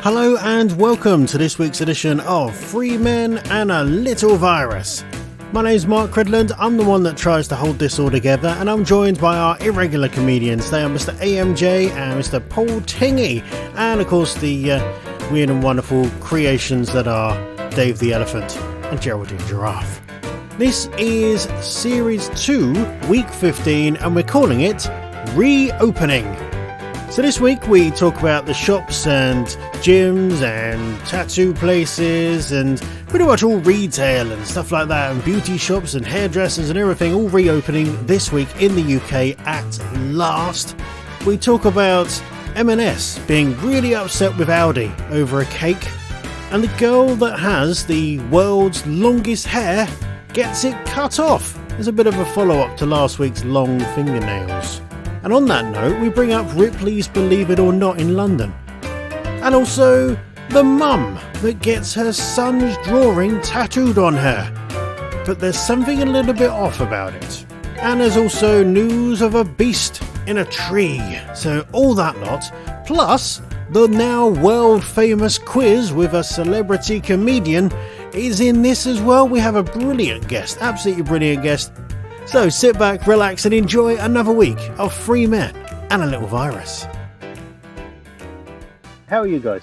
Hello and welcome to this week's edition of Three Men and a Little Virus. My name's Mark Cridland, I'm the one that tries to hold this all together, and I'm joined by our irregular comedians. They are Mr. AMJ and Mr. Paul Tingy, and of course the weird and wonderful creations that are Dave the Elephant and Geraldine Giraffe. This is Series 2, Week 15, and we're calling it Reopening. So this week we talk about the shops and gyms and tattoo places and pretty much all retail and stuff like that, and beauty shops and hairdressers and everything all reopening this week in the UK at last. We talk about M&S being really upset with Aldi over a cake, and the girl that has the world's longest hair gets it cut off. There's a bit of a follow-up to last week's long fingernails. And on that note, we bring up Ripley's Believe It or Not in London. And also, the mum that gets her son's drawing tattooed on her. But there's something a little bit off about it. And there's also news of a beast in a tree. So all that lot, plus the now world famous quiz with a celebrity comedian is in this as well. We have a brilliant guest, absolutely brilliant guest. So sit back, relax and enjoy another week of Three Men and a Little Virus. How are you guys?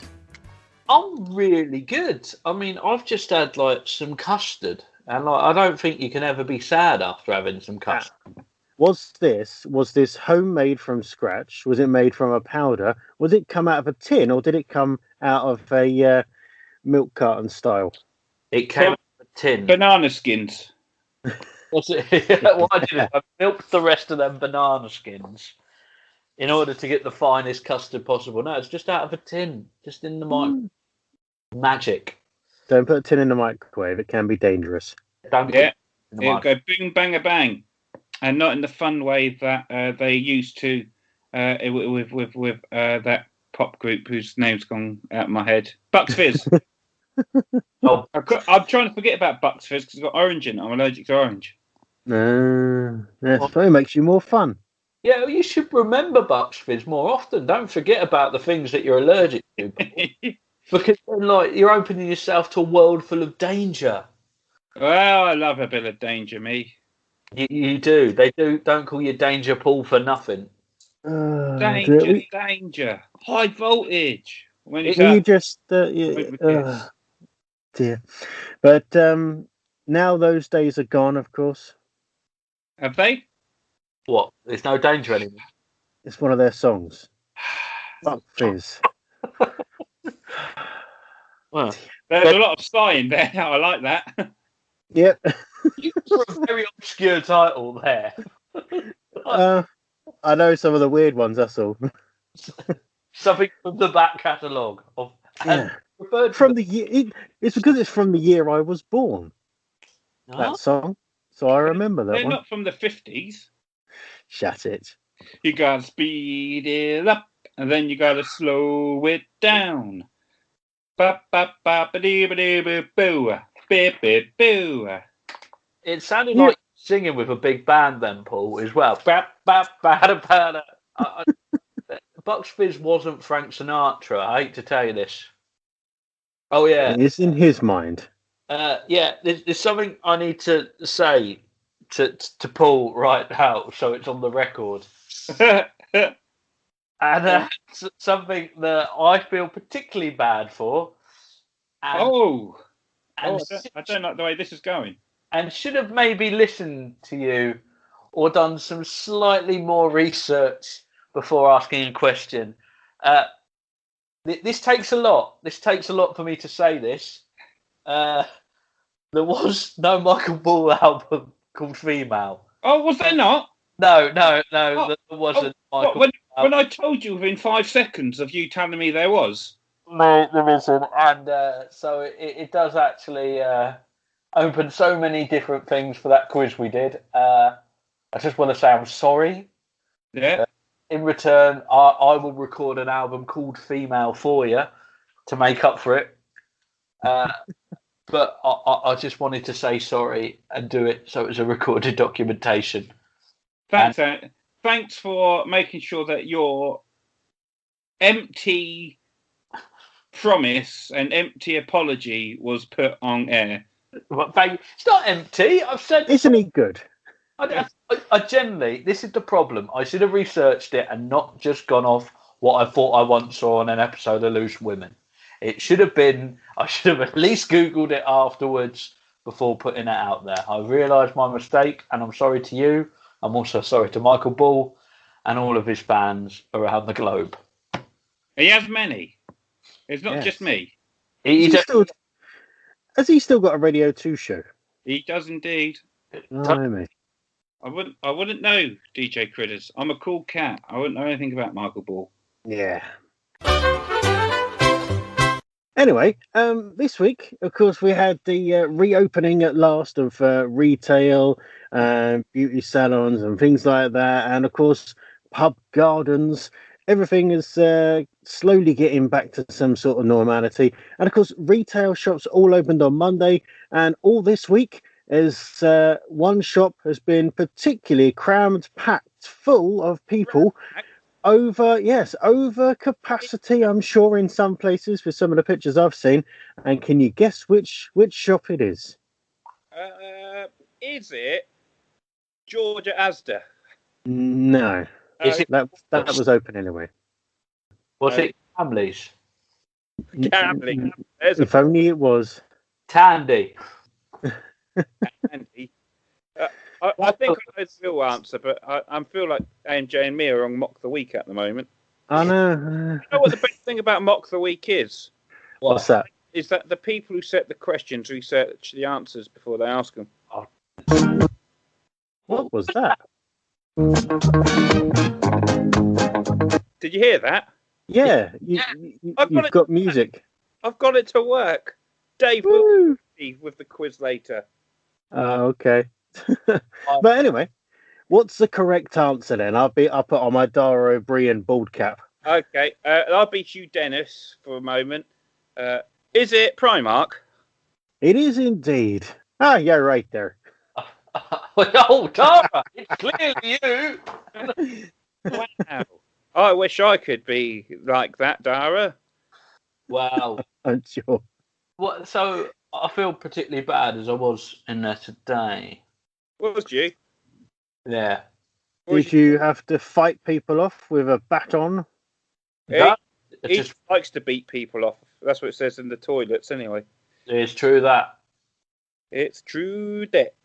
I'm really good. I mean, I've just had some custard, and I don't think you can ever be sad after having some custard. Was this homemade from scratch? Was it made from a powder? Was it come out of a tin, or did it come out of a milk carton style? It came out of a tin. Banana skins. What I did is I milked the rest of them banana skins in order to get the finest custard possible. No, it's just out of a tin, just in the microwave. Magic. Don't put a tin in the microwave, it can be dangerous. Don't It'll go boom, bang, a bang. And not in the fun way that they used to with that pop group whose name's gone out of my head. Bucks Fizz. Oh. I'm trying to forget about Bucks Fizz because it's got orange in it. I'm allergic to orange. That makes you more fun. Yeah, well, you should remember Bucks Fizz more often. Don't forget about the things that you're allergic to. Because then, you're opening yourself to a world full of danger. Well, I love a bit of danger, me. You do. They don't call you Danger Paul for nothing. Danger. High voltage. When it's you just... dear. But now those days are gone, of course. Have they? What? There's no danger anymore? It's one of their songs. Buck Fizz. Well, there's a lot of sighing there. I like that. Yep. You put a very obscure title there. I know some of the weird ones, that's all. Something from the back catalogue of... From the year, it's because it's from the year I was born. That song, so I remember that They're one. not from the 50s. Shut it. You gotta speed it up, and then you gotta slow it down. Ba ba ba ba dee ba dee ba boo, ba ba boo. It sounded like singing with a big band then, Paul, as well. Ba ba ba da ba da. Bucks Fizz wasn't Frank Sinatra. I hate to tell you this. Oh yeah, it's in his mind. There's something I need to say to Paul right now, so it's on the record, and something that I feel particularly bad for. I don't like the way this is going. And should have maybe listened to you, or done some slightly more research before asking a question. This takes a lot. This takes a lot for me to say this. There was no Michael Ball album called Female. Oh, was there not? No, there wasn't. When I told you within 5 seconds of you telling me there was. No, there isn't. And so it does actually open so many different things for that quiz we did. I just want to say I'm sorry. Yeah. In return, I will record an album called Female for you to make up for it. But I just wanted to say sorry and do it so it was a recorded documentation. Thanks for making sure that your empty promise, an empty apology was put on air. It's not empty. I've said. Isn't he good? I generally, this is the problem. I should have researched it and not just gone off what I thought I once saw on an episode of Loose Women. It should have been. I should have at least Googled it afterwards before putting it out there. I realised my mistake, and I'm sorry to you. I'm also sorry to Michael Ball and all of his fans around the globe. He has many. It's not just me. Has he still got a Radio 2 show? He does indeed. Blimey. I wouldn't know, DJ Critters. I'm a cool cat. I wouldn't know anything about Michael Ball. Yeah. Anyway, this week, of course, we had the reopening at last of retail, beauty salons and things like that. And, of course, pub gardens. Everything is slowly getting back to some sort of normality. And, of course, retail shops all opened on Monday. And all this week, as one shop has been particularly crammed, packed full of people over capacity, I'm sure, in some places with some of the pictures I've seen. And can you guess which shop it is? Is it Georgia Asda? No. That was open anyway. Was it Hamleys? Gambling. If only it was. Tandy. Andy. I think I know the real answer, but I feel like AMJ and me are on Mock the Week at the moment. I know. You know what the best thing about Mock the Week is? What's that? Is that the people who set the questions research the answers before they ask them. What was that? Did you hear that? Yeah, you've got music. I've got it to work. Dave will be with the quiz later. Oh, okay. But anyway, what's the correct answer then? I'll put on my Dara O'Brien bald cap. Okay, I'll beat you, Dennis, for a moment. Is it Primark? It is indeed. Ah, yeah, right there. Oh, Dara, it's clearly you. Wow. I wish I could be like that, Dara. Wow. I'm sure. What? So I feel particularly bad as I was in there today. What was you? Yeah. Did you have to fight people off with a baton? He likes to beat people off. That's what it says in the toilets, anyway. It's true that. It's true that.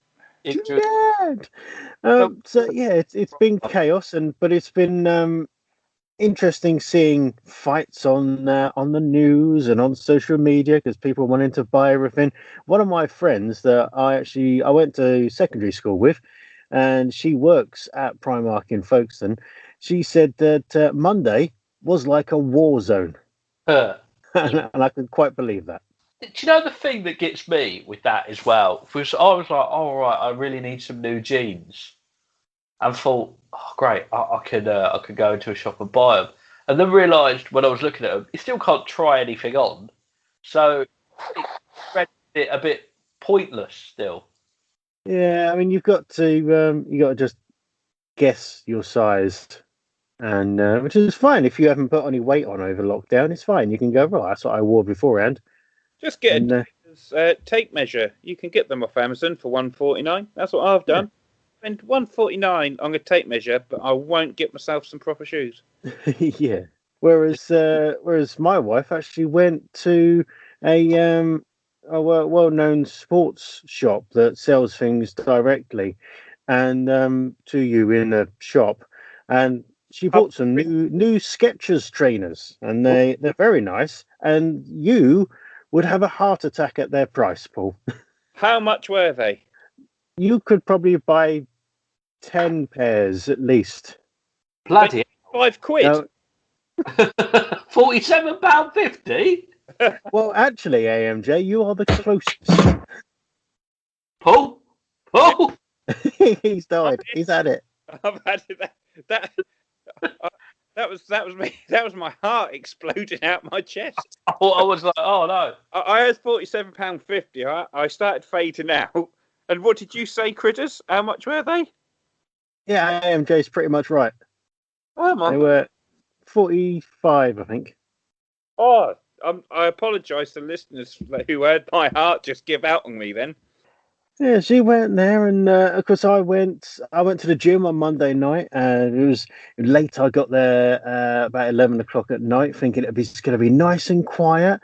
It's true. So yeah, it's been chaos, but it's been interesting seeing fights on the news and on social media because people wanting to buy everything. One of my friends that I went to secondary school with, and she works at Primark in Folkestone. She said that Monday was like a war zone, and I could quite believe that. Do you know the thing that gets me with that as well? Was I was like, oh right, I really need some new jeans, and thought, oh great, I could go into a shop and buy them, and then realised when I was looking at them, you still can't try anything on, so it rendered it a bit pointless still. Yeah, I mean you've got to just guess your size, and which is fine if you haven't put any weight on over lockdown. It's fine. You can go, right, that's what I wore beforehand. Just get a tape measure. You can get them off Amazon for $1.49. That's what I've done. Spend $1.49 on a tape measure, but I won't get myself some proper shoes. Yeah. Whereas my wife actually went to a well-known sports shop that sells things directly, and to you in a shop, and she bought some new Skechers trainers, and they're very nice, and you would have a heart attack at their price, Paul. How much were they? You could probably buy 10 pairs at least. Bloody £5. Now, £47.50. well, actually, AMJ, you are the closest. Paul. He's died. He's had it. I've had it. That was me. That was my heart exploding out my chest. I was like, oh no. I had £47.50. I started fading out. And what did you say, Critters? How much were they? Yeah, AMJ's pretty much right. Oh my! They were 45, I think. Oh, I apologise to listeners who heard my heart just give out on me then. Yeah, she went there, and of course I went to the gym on Monday night, and it was late. I got there about 11 o'clock at night, thinking it's going to be nice and quiet,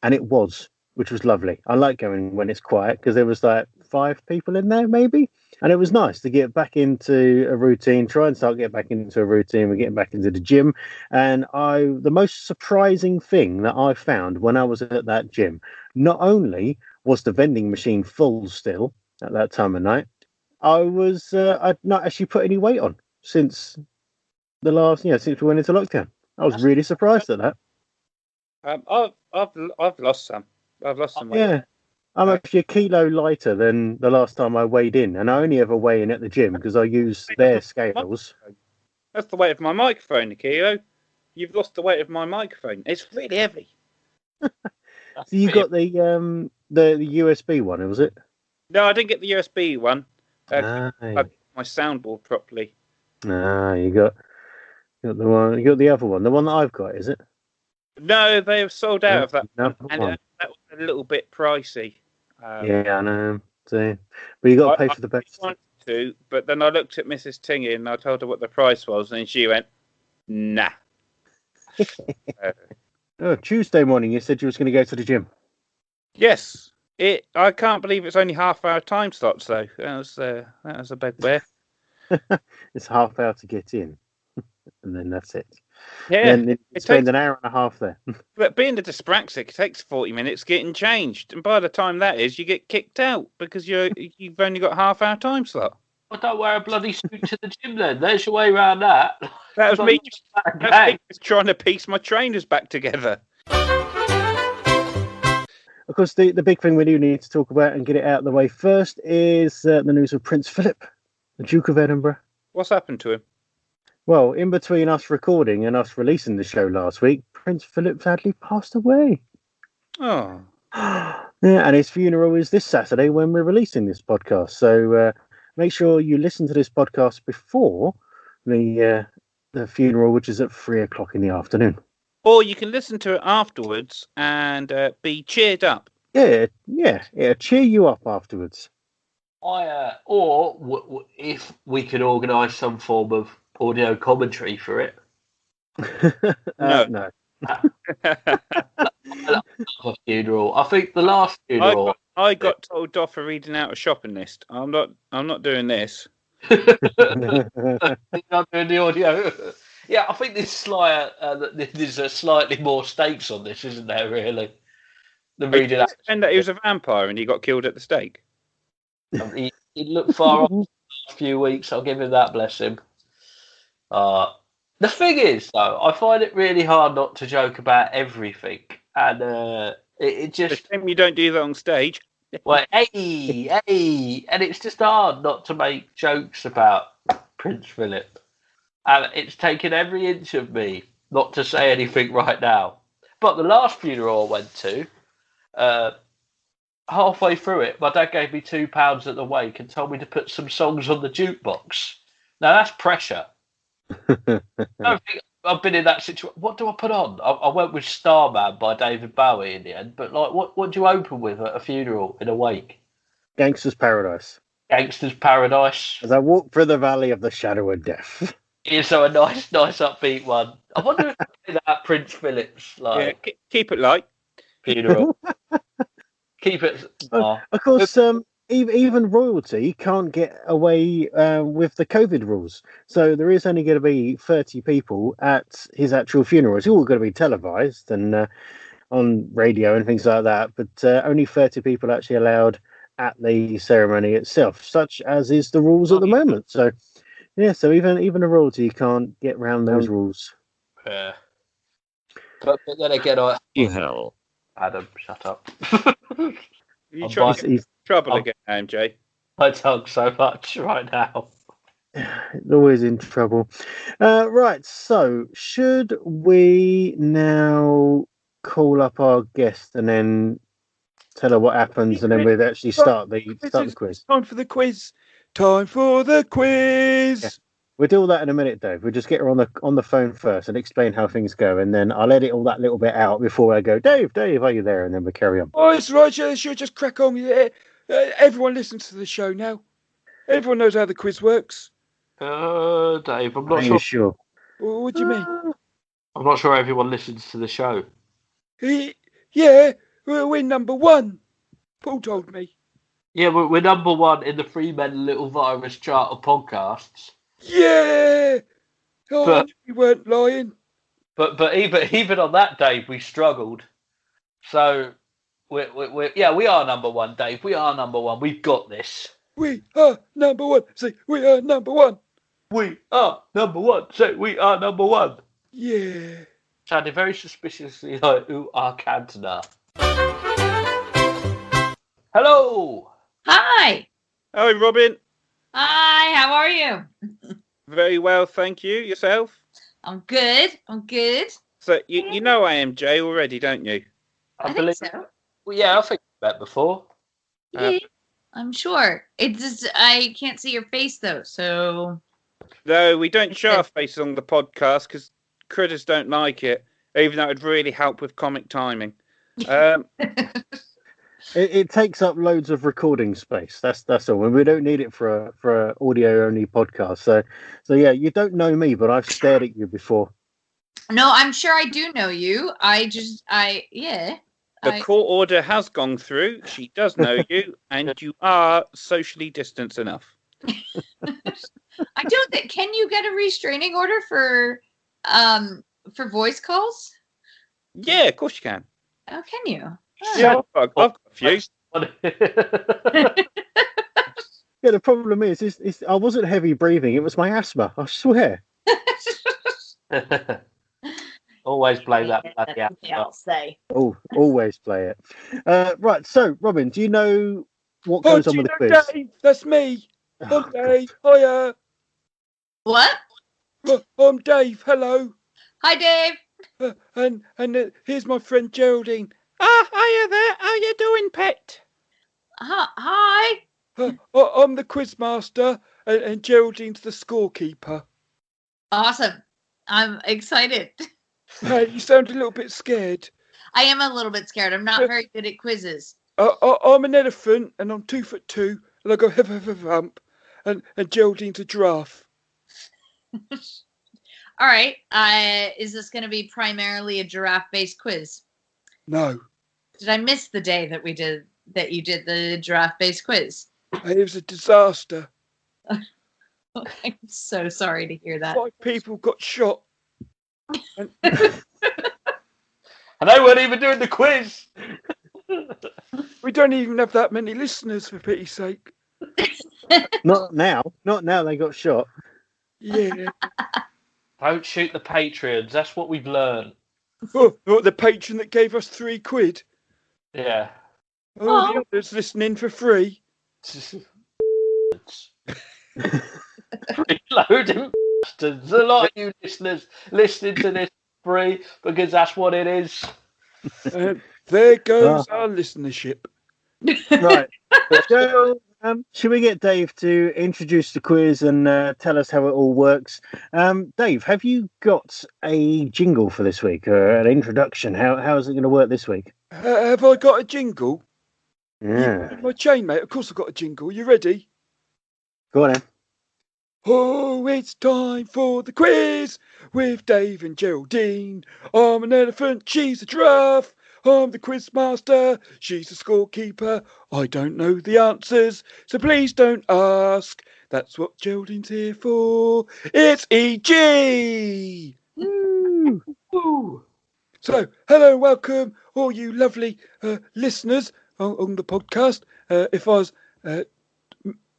and it was, which was lovely. I like going when it's quiet because there was like 5 people in there maybe, and it was nice to get back into a routine. Try and start getting back into a routine. We're getting back into the gym, and the most surprising thing that I found when I was at that gym, not only was the vending machine full still at that time of night, I'd not actually put any weight on since the last, since we went into lockdown. I was really surprised at that. I've lost some. I've lost some weight. Yeah, I'm actually a kilo lighter than the last time I weighed in, and I only ever weigh in at the gym because I use their scales. That's the weight of my microphone, a kilo. You've lost the weight of my microphone. It's really heavy. So you got the USB one, was it? No, I didn't get the USB one. I Aye. got my soundboard properly. You got the one. You got the other one. The one that I've got, is it? No, they've sold out of that. Another And one. that was a little bit pricey. Yeah, I know. So, but you got to pay for the best. I wanted to, but then I looked at Mrs. Tingy and I told her what the price was, and she went, "Nah." Tuesday morning, you said you was going to go to the gym. Yes, I can't believe it's only half-hour time slots though. That was a bugbear. It's half hour to get in, and then that's it. Yeah, then you spend an hour and a half there. But being a dyspraxic, it takes 40 minutes getting changed, and by the time that is, you get kicked out because you've only got half-hour time slot. I don't wear a bloody suit to the gym then. There's your way around that. That was me just trying to piece my trainers back together. Of course, the big thing we do need to talk about and get it out of the way first is the news of Prince Philip, the Duke of Edinburgh. What's happened to him? Well, in between us recording and us releasing the show last week, Prince Philip sadly passed away. Oh. Yeah, and his funeral is this Saturday when we're releasing this podcast. So make sure you listen to this podcast before the funeral, which is at 3 o'clock in the afternoon. Or you can listen to it afterwards and be cheered up. Yeah, cheer you up afterwards. If we could organise some form of audio commentary for it. No. Funeral. I think the last funeral. I got told off for reading out a shopping list. I'm not doing this. Not doing the audio. Yeah, I think there's slightly more stakes on this, isn't there? Really, the reading out. And that he was a vampire and he got killed at the stake. He looked far off the last few weeks. I'll give him that. Bless him. The thing is, though, I find it really hard not to joke about everything, and it just. You don't do that on stage. Well, hey, and it's just hard not to make jokes about Prince Philip. And it's taken every inch of me not to say anything right now. But the last funeral I went to, halfway through it, my dad gave me £2 at the wake and told me to put some songs on the jukebox. Now, that's pressure. I don't think I've been in that situation. What do I put on? I went with Starman by David Bowie in the end. But like, what do you open with at a funeral in a wake? Gangster's Paradise. Gangster's Paradise. As I walk through the valley of the shadow of death. It's so a nice upbeat one. I wonder if I did that Prince Philip's keep it light. Funeral. Keep it. Of course, even royalty can't get away with the COVID rules. So there is only going to be 30 people at his actual funeral. It's all going to be televised and on radio and things like that. But only 30 people actually allowed at the ceremony itself, such as is the rules at the moment. So. Yeah, so even a royalty can't get around those rules. Yeah. But then again, Adam, shut up. You trying to get trouble again, MJ? I talk so much right now. Always in trouble. Right, so should we now call up our guest and then tell her what happens, and then we'd actually start the quiz? Time for the quiz. Time for the quiz. Yeah. We'll do all that in a minute, Dave. We'll just get her on the phone first and explain how things go, and then I'll edit all that little bit out before I go, Dave, are you there? And then we'll carry on. Oh, it's right. She'll just crack on with it. Everyone listens to the show now. Everyone knows how the quiz works. Dave, I'm not Are you sure. sure? Well, what do you mean? I'm not sure everyone listens to the show. Yeah, we're number one. Paul told me. Yeah, we're number one in the Free Men Little Virus chart of podcasts. Yeah. Oh, I knew we weren't lying. But even on that, Dave, we struggled. So we are number one, Dave. We are number one. We've got this. We are number one. Say, we are number one. We are number one. Say, we are number one. Yeah. Sounded very suspiciously like Cantona. Hello. Hi. Hi, Robin. Hi, how are you? Very well, thank you. Yourself? I'm good. So you know I am Jay already, don't you? I think so. Well, yeah, I think I've met before. Yeah, I'm sure. It's just, I can't see your face though, so. No, we don't show our faces on the podcast because critters don't like it, even though it'd really help with comic timing. It takes up loads of recording space. That's all. And we don't need it for a audio only podcast. So yeah, you don't know me, but I've stared at you before. No, I'm sure I do know you. The court order has gone through. She does know you, and you are socially distanced enough. I don't think. Can you get a restraining order for voice calls? Yeah, of course you can. Oh, can you? Yeah, I've got a few. Yeah, the problem is I wasn't heavy breathing. It was my asthma. I swear. Always play that. I'll say. Oh, always play it. Right. So, Robin, do you know what goes on with the quiz? Dave, that's me. Oh, I'm Dave. Hiya. What? I'm Dave. Hello. Hi, Dave. And here's my friend Geraldine. Hiya there. How you doing, pet? Hi. I'm the quiz master, and Geraldine's the scorekeeper. Awesome. I'm excited. Hey, you sound a little bit scared. I am a little bit scared. I'm not very good at quizzes. I'm an elephant, and I'm 2'2", and I go huff huff huff hump, and Geraldine's a giraffe. All right. Is this going to be primarily a giraffe-based quiz? No. Did I miss the day that you did the giraffe-based quiz? It was a disaster. I'm so sorry to hear that. 5 people got shot. And they weren't even doing the quiz. We don't even have that many listeners, for pity's sake. Not now. Not now. They got shot. Yeah. Don't shoot the Patreons. That's what we've learned. Oh, the patron that gave us £3. Yeah. Oh, the others listening for free. Reloading bastards. A lot of you listeners listening to this free because that's what it is. There goes our listenership. Right. So, should we get Dave to introduce the quiz and tell us how it all works? Dave, have you got a jingle for this week or an introduction? How is it going to work this week? Have I got a jingle? Yeah. My chainmate, of course I've got a jingle. You ready? Go on then. Oh, it's time for the quiz with Dave and Geraldine. I'm an elephant, she's a giraffe. I'm the quiz master, she's the scorekeeper. I don't know the answers, so please don't ask. That's what Geraldine's here for. It's EG! Woo. Woo. So, hello and welcome, all you lovely listeners on the podcast. If I was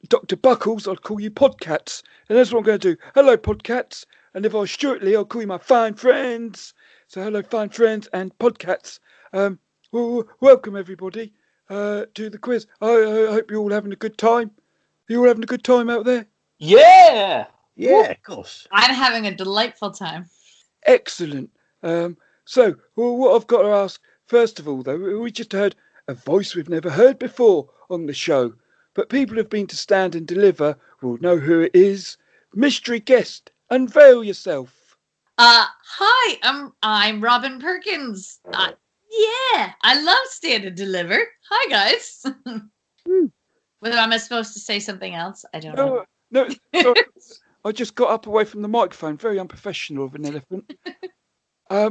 Dr. Buckles, I'd call you Podcats. And that's what I'm going to do. Hello, Podcats. And if I was Stuart Lee, I'll call you my fine friends. So hello, fine friends and Podcats. Welcome, everybody, to the quiz. I hope you're all having a good time. Are you all having a good time out there? Yeah! Yeah, of course. I'm having a delightful time. Excellent. So, what I've got to ask, first of all, though, we just heard a voice we've never heard before on the show. But people who've been to Stand and Deliver will know who it is. mystery guest. Unveil yourself. Hi, I'm Robin Perkins. Yeah, I love Stand and Deliver. Hi, guys. Whether am I supposed to say something else? I don't know. No, sorry. I just got up away from the microphone. Very unprofessional of an elephant. I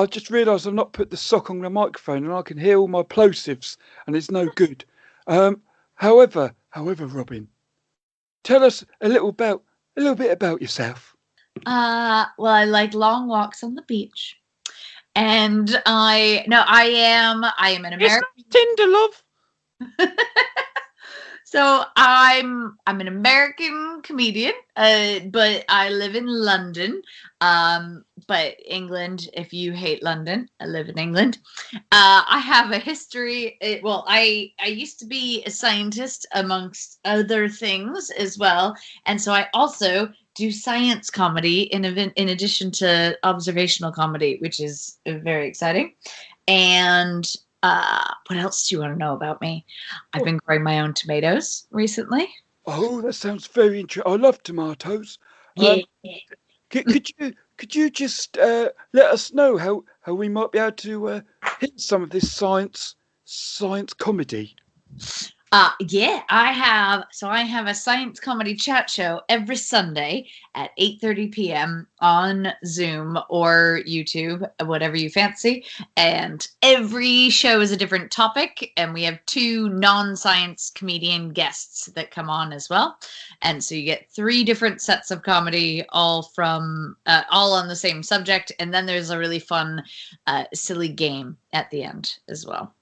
just realised I've not put the sock on the microphone, and I can hear all my plosives, and it's no good. However, Robin, tell us a little bit about yourself. Well, I like long walks on the beach, and I am an American. It's Tinder, love. So I'm an American comedian, but I live in London. But England, if you hate London, I live in England. I have a history. I used to be a scientist amongst other things as well, and so I also do science comedy in addition to observational comedy, which is very exciting. And what else do you want to know about me? I've been growing my own tomatoes recently. Oh, that sounds very interesting. I love tomatoes. Yeah. Could you just let us know how we might be able to hit some of this science comedy? Yeah, I have a science comedy chat show every Sunday at 8:30 p.m. on Zoom or YouTube, whatever you fancy. And every show is a different topic, and we have 2 non-science comedian guests that come on as well. And so you get 3 different sets of comedy, all on the same subject. And then there's a really fun, silly game at the end as well.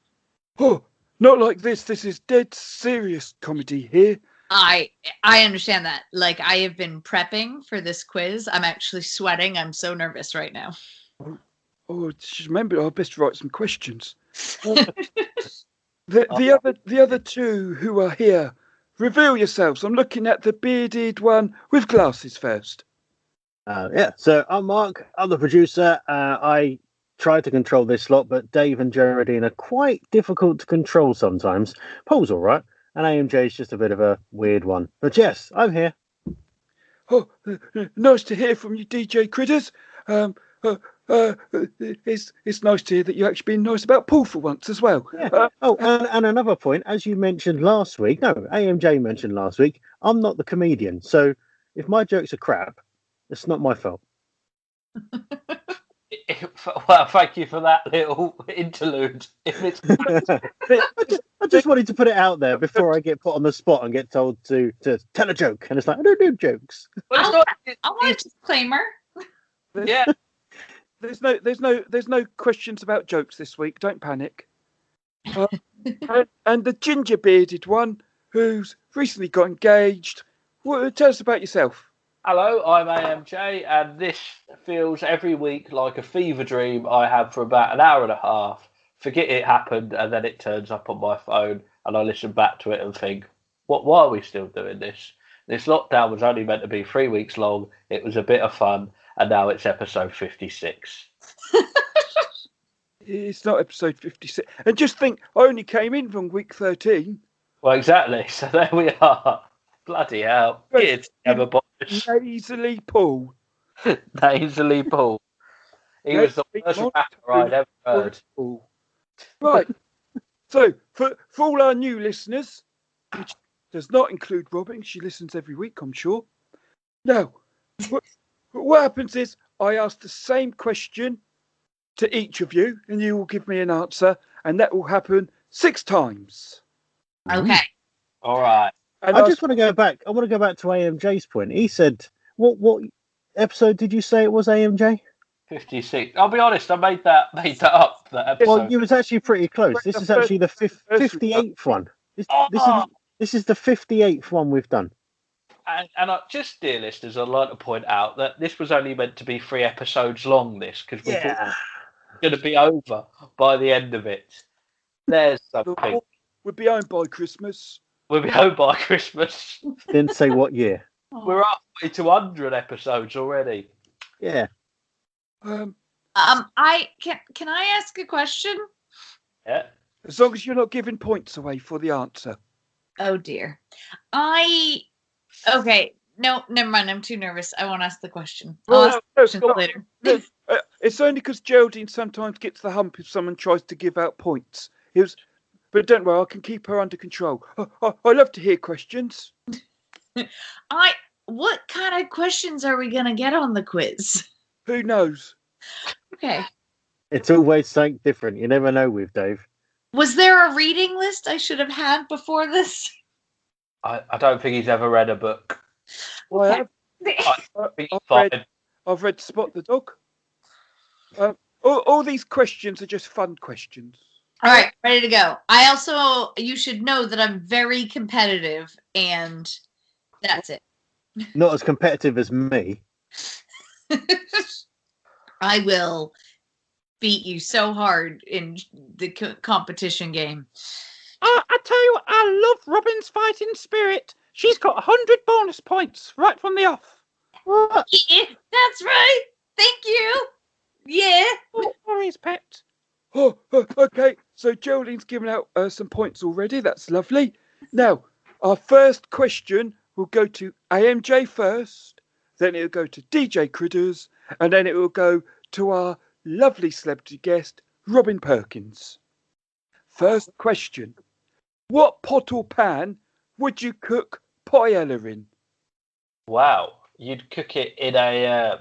Oh. Not like this. This is dead serious comedy here. I understand that. Like, I have been prepping for this quiz. I'm actually sweating. I'm so nervous right now. Oh, just remember, I best write some questions. The other 2 who are here, reveal yourselves. I'm looking at the bearded one with glasses first. So I'm Mark. I'm the producer. I try to control this slot, but Dave and Geraldine are quite difficult to control sometimes. Paul's all right, and AMJ is just a bit of a weird one. But yes, I'm here. Oh, nice to hear from you, DJ Critters. It's nice to hear that you actually been nice about Paul for once as well. Yeah. And another point, as you mentioned last week, AMJ mentioned last week, I'm not the comedian, so if my jokes are crap, it's not my fault. Well, thank you for that little interlude. If it's, I just wanted to put it out there before I get put on the spot and get told to tell a joke, and it's like I don't do jokes. well, I want a disclaimer. Yeah. There's no questions about jokes this week. Don't panic. And the ginger bearded one who's recently got engaged. Tell us about yourself. Hello, I'm AMJ, and this feels every week like a fever dream I have for about an hour and a half. Forget it happened, and then it turns up on my phone, and I listen back to it and think, why are we still doing this? This lockdown was only meant to be 3 weeks long. It was a bit of fun, and now it's episode 56. It's not episode 56. And just think, I only came in from week 13. Well, exactly. So there we are. Bloody hell. Kids never bother. Nasally Paul. Nasally Paul. He was the worst rapper I'd ever heard. Right. So, for all our new listeners, which does not include Robin, she listens every week, I'm sure. Now, what happens is I ask the same question to each of you, and you will give me an answer, and that will happen 6 times. Okay. All right. And I just want to go back. I want to go back to AMJ's point. He said, "What episode did you say it was, AMJ?" 56. I'll be honest. I made that up. That episode. Well, you was actually pretty close. This is actually the 58th one. This is the 58th one we've done. And just, dear listeners, I'd like to point out that this was only meant to be 3 episodes long. This because we thought it was going to be over by the end of it. There's something. We'll be home by Christmas. We'll be home by Christmas. Didn't say what year. We're halfway to 100 episodes already. Yeah. Can I ask a question? Yeah. As long as you're not giving points away for the answer. Oh dear. Okay. no, never mind. I'm too nervous. I won't ask the question. Well, I'll ask the question no, later. Look, it's only because Geraldine sometimes gets the hump if someone tries to give out points. But don't worry, I can keep her under control. I love to hear questions. What kind of questions are we gonna get on the quiz? Who knows? Okay. It's always something different. You never know with Dave. Was there a reading list I should have had before this? I don't think he's ever read a book. Well, I've read Spot the Dog. All these questions are just fun questions. All right, ready to go. You should know that I'm very competitive, and that's it. Not as competitive as me. I will beat you so hard in the competition game. I tell you what, I love Robin's fighting spirit. She's got 100 bonus points right from the off. What? Yeah, that's right. Thank you. Yeah. No worries, pet. Oh, okay. So Geraldine's given out some points already. That's lovely. Now, our first question will go to AMJ first, then it'll go to DJ Critters, and then it will go to our lovely celebrity guest, Robin Perkins. First question. What pot or pan would you cook paella in? Wow, you'd cook it in a...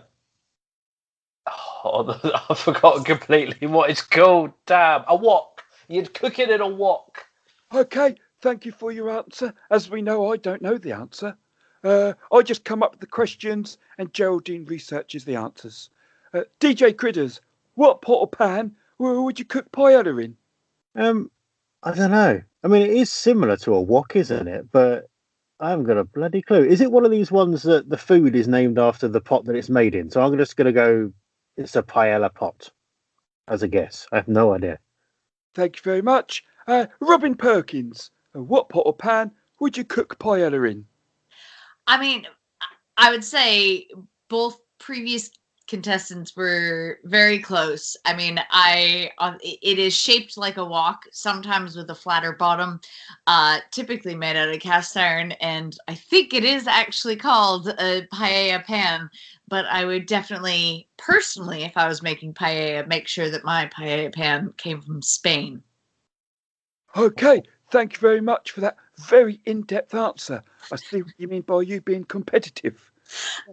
I've forgotten completely what it's called. Damn, a wok. You'd cook it in a wok. Okay, thank you for your answer. As we know, I don't know the answer. I just come up with the questions and Geraldine researches the answers. DJ Critters, what pot or pan would you cook paella in? I don't know. I mean, it is similar to a wok, isn't it? But I haven't got a bloody clue. Is it one of these ones that the food is named after the pot that it's made in? So I'm just going to go, it's a paella pot, as a guess. I have no idea. Thank you very much. Robin Perkins, what pot or pan would you cook paella in? I mean, I would say both previous contestants were very close. I mean, it is shaped like a wok, sometimes with a flatter bottom, typically made out of cast iron, and I think it is actually called a paella pan. But I would definitely, personally, if I was making paella, make sure that my paella pan came from Spain. Okay, thank you very much for that very in-depth answer. I see what you mean by you being competitive.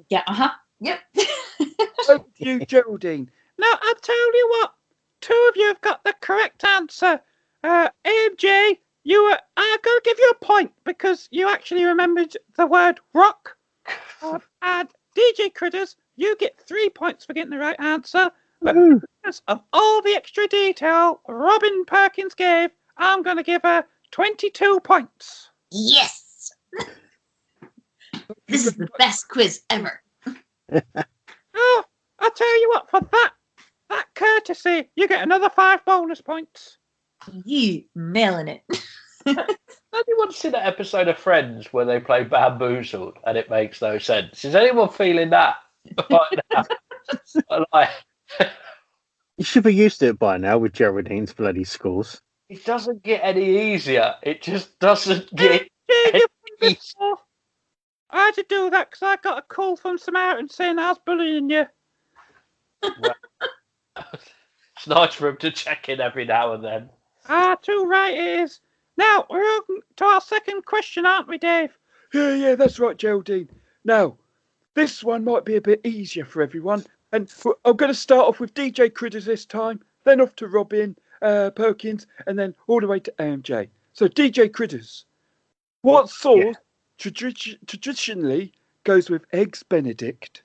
Yeah, yep. Over to you, Geraldine. Now, I'll tell you what, two of you have got the correct answer. AMJ, I'm going to give you a point because you actually remembered the word rock. And DJ Critters, you get 3 points for getting the right answer. But because of all the extra detail Robin Perkins gave, I'm going to give her 22 points. Yes! This is the best quiz ever. Oh, I'll tell you what, for that courtesy, you get another 5 bonus points. You nailing it. Anyone see that episode of Friends where they play Bamboozled and it makes no sense? Is anyone feeling that right now? You should be used to it by now with Geraldine's bloody scores. It doesn't get any easier. It just doesn't get any easier. I had to do that because I got a call from Samaritan saying I was bullying you. Well, it's nice for him to check in every now and then. Too right it is. Now, we're on to our second question, aren't we, Dave? Yeah, that's right, Geraldine. Now, this one might be a bit easier for everyone. And I'm going to start off with DJ Critters this time, then off to Robin Perkins, and then all the way to AMJ. So, DJ Critters, what sauce traditionally goes with Eggs Benedict?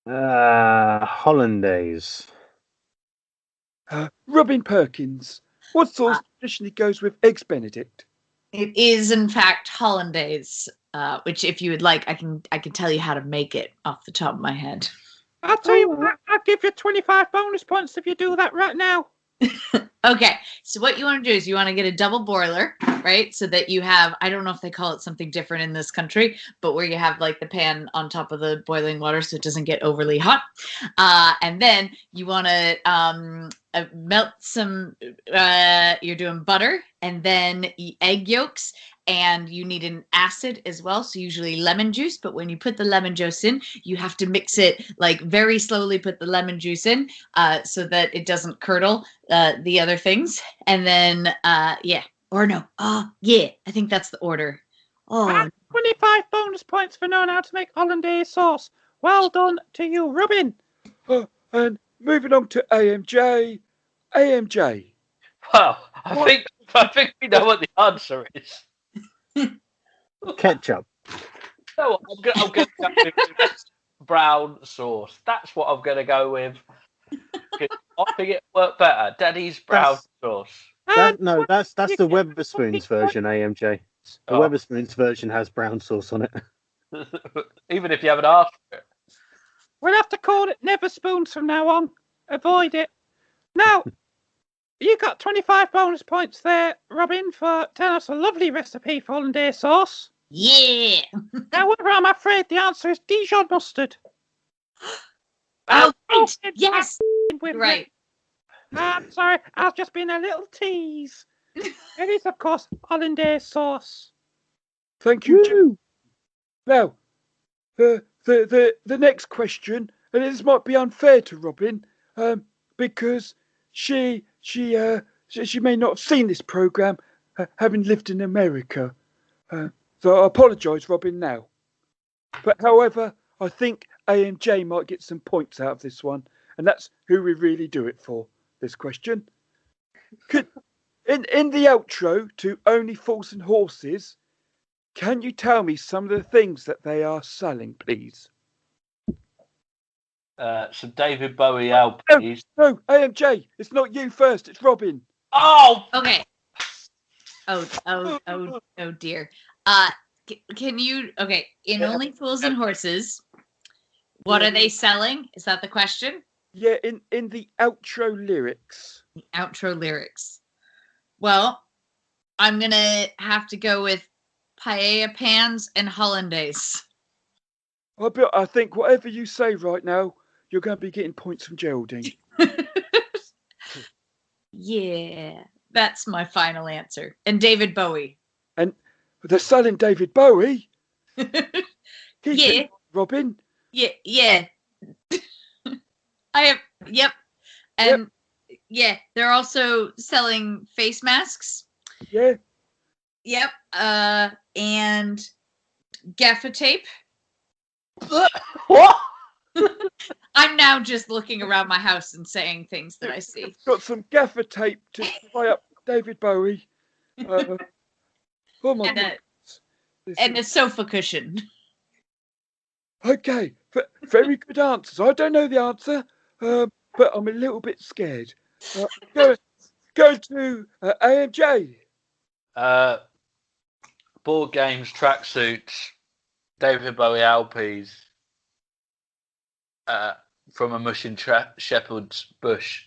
Hollandaise. Robin Perkins, what sauce traditionally goes with Eggs Benedict? It is, in fact, hollandaise, which, if you would like, I can tell you how to make it off the top of my head. I'll tell you what, I'll give you 25 bonus points if you do that right now. Okay, so what you want to do is you want to get a double boiler, right? So that you have, I don't know if they call it something different in this country, but where you have like the pan on top of the boiling water so it doesn't get overly hot. And then you want to melt some, you're doing butter and then egg yolks and you need an acid as well, so usually lemon juice. But when you put the lemon juice in, you have to mix it like very slowly. Put the lemon juice in so that it doesn't curdle the other things, and then yeah, or no, yeah, I think that's the order. Oh, And 25 bonus points for knowing how to make hollandaise sauce. Well done to you, Robin. And moving on to AMJ. AMJ. Well, I think we know what the answer is. Ketchup. No, I'm going to go with brown sauce. That's what I'm going to go with. I think it worked better. Daddy's brown sauce. That's the Weatherspoons version, AMJ. The Oh. Weatherspoons version has brown sauce on it. Even if you haven't asked for it. We'll have to call it Never Spoons from now on. Avoid it. Now, you got 25 bonus points there, Robin, for telling us a lovely recipe for hollandaise sauce. yeah. However, I'm afraid the answer is Dijon mustard. Oh, Oh, right. Yes. with Right. I'm sorry, I was just being a little tease. It is, of course, hollandaise sauce. Thank you, Jim. Now, the next question, and this might be unfair to Robin, because she may not have seen this program, having lived in America. So I apologise, Robin, now. But however, I think AMJ might get some points out of this one, and that's who we really do it for. This question. In the outro to Only Fools and Horses, can you tell me some of the things that they are selling, please? Some David Bowie LPs. No, AMJ, it's not you first, it's Robin. Oh! Okay. Oh dear. Can you? Okay. In Yeah. Only Fools and Horses, what are they selling? Is that the question? Yeah, in the outro lyrics. The outro lyrics. Well, I'm gonna have to go with paella pans and hollandaise. I think whatever you say right now, you're going to be getting points from Geraldine. Yeah, that's my final answer. And David Bowie. And they're selling David Bowie. Yeah. Robin. Yeah. I have. Yep. And yeah, they're also selling face masks. Yeah. Yep. And gaffer tape. What? I'm now just looking around my house and saying things that I see. Got some gaffer tape to tie up David Bowie. Oh my And god. And a sofa cushion. Okay, very good answers. I don't know the answer, but I'm a little bit scared. Go to AMJ. Board games, tracksuits, David Bowie LPs, from a mushing shepherd's bush.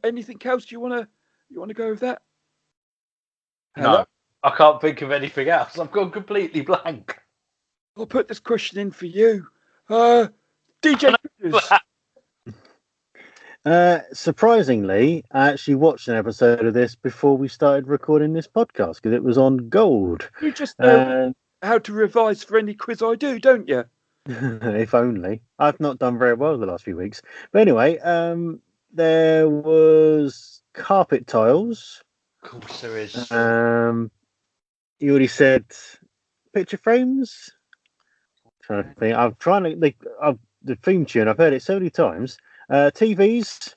Anything else you wanna go with that? No, I can't think of anything else. I've gone completely blank. I'll put this question in for you. DJ Surprisingly, I actually watched an episode of this before we started recording this podcast because it was on Gold. You just know how to revise for any quiz I do, don't you? If only. I've not done very well the last few weeks. But anyway, there was carpet tiles. Of course there is. You already said picture frames. Trying to think. I'm trying to. The theme tune. I've heard it so many times. TVs.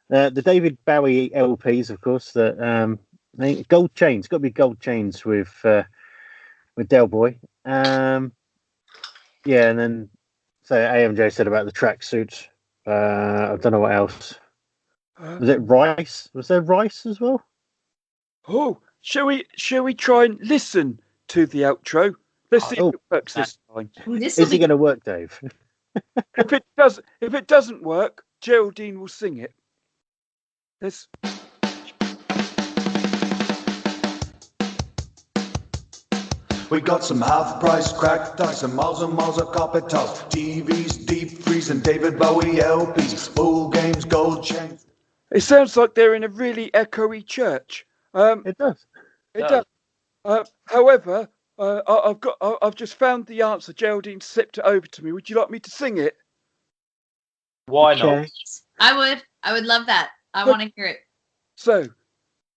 The David Bowie LPs, of course. That gold chains. Got to be gold chains with Del Boy. Yeah, and then so AMJ said about the tracksuits. I don't know what else. Was it rice? Was there rice as well? Oh, shall we try and listen to the outro? Let's see if it works this time. Is it going to work, Dave? If it doesn't work, Geraldine will sing it. Let's. We got some half-price cracked ice and miles of carpet tiles, TVs, deep freeze, and David Bowie LPs, full games, gold chains. It sounds like they're in a really echoey church. It does. It does. However, I've just found the answer. Geraldine slipped it over to me. Would you like me to sing it? Why not? Okay. I would love that. I want to hear it. So,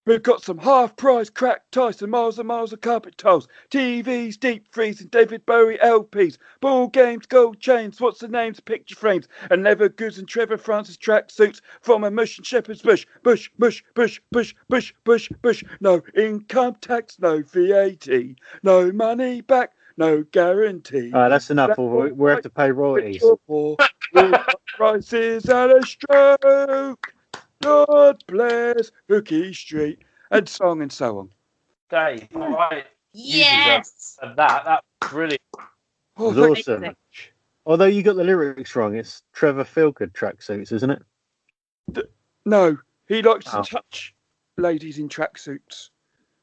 we've got some half-price cracked Tyson miles and miles of carpet tiles, TVs, deep freezing, David Bowie LPs, ball games, gold chains, what's the names, picture frames, and leather goods and Trevor Francis tracksuits from a mush and shepherd's bush. Bush, bush, bush, bush, bush, bush, bush. No income tax, no VAT, no money back, no guarantee. All right, that's enough. We have to pay royalties. Prices at a stroke. God bless Hookie Street, and so on and so on. Dave, right? Yes. And that's brilliant. It was awesome. Although you got the lyrics wrong, it's Trevor Feelgood tracksuits, isn't it? No, he likes to touch ladies in tracksuits.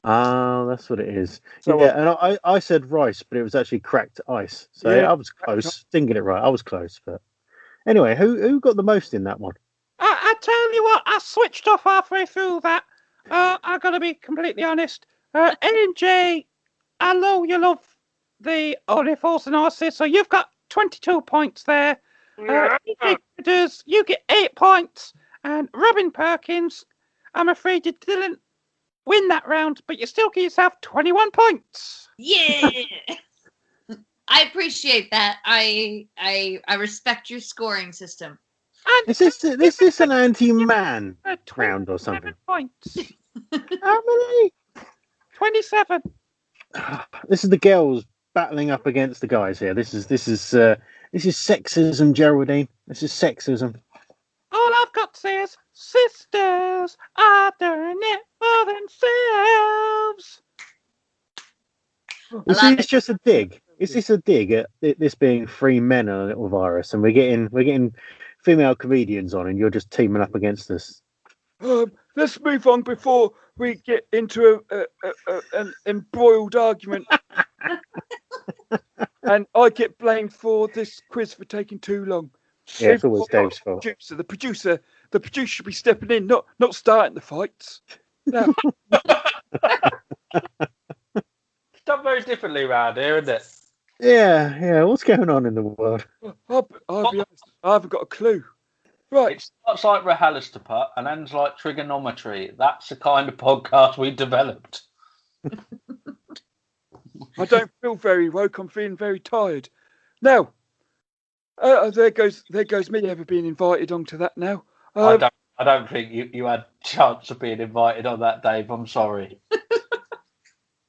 Ah, that's what it is. So yeah, and I said rice, but it was actually cracked ice. So Yeah. I was close. Didn't get it right. I was close, but anyway, who got the most in that one? I tell you what, I switched off halfway through that. I got to be completely honest. AJ, I know you love the Only False Analysis, so you've got 22 points there. You get 8 points. And Robin Perkins, I'm afraid you didn't win that round, but you still give yourself 21 points. Yeah. I appreciate that. I respect your scoring system. And Is this an anti-man round or something? 27 points. How many? 27. This is the girls battling up against the guys here. This is sexism, Geraldine. This is sexism. All I've got to say is sisters are doing it for themselves. Is this just a dig? Is this a dig at this being 3 men and a little virus, and we're getting female comedians on, and you're just teaming up against us? Let's move on before we get into an embroiled argument. And I get blamed for this quiz for taking too long. Yeah, it's always Dave's fault. The producer should be stepping in, not starting the fights. No. It's done very differently around here, isn't it? Yeah. What's going on in the world? I'll be honest, I haven't got a clue. Right. It starts like Rahalistapat and ends like trigonometry. That's the kind of podcast we developed. I don't feel very woke. I'm feeling very tired. Now, there goes me ever being invited onto that now. I don't think you had chance of being invited on that, Dave. I'm sorry.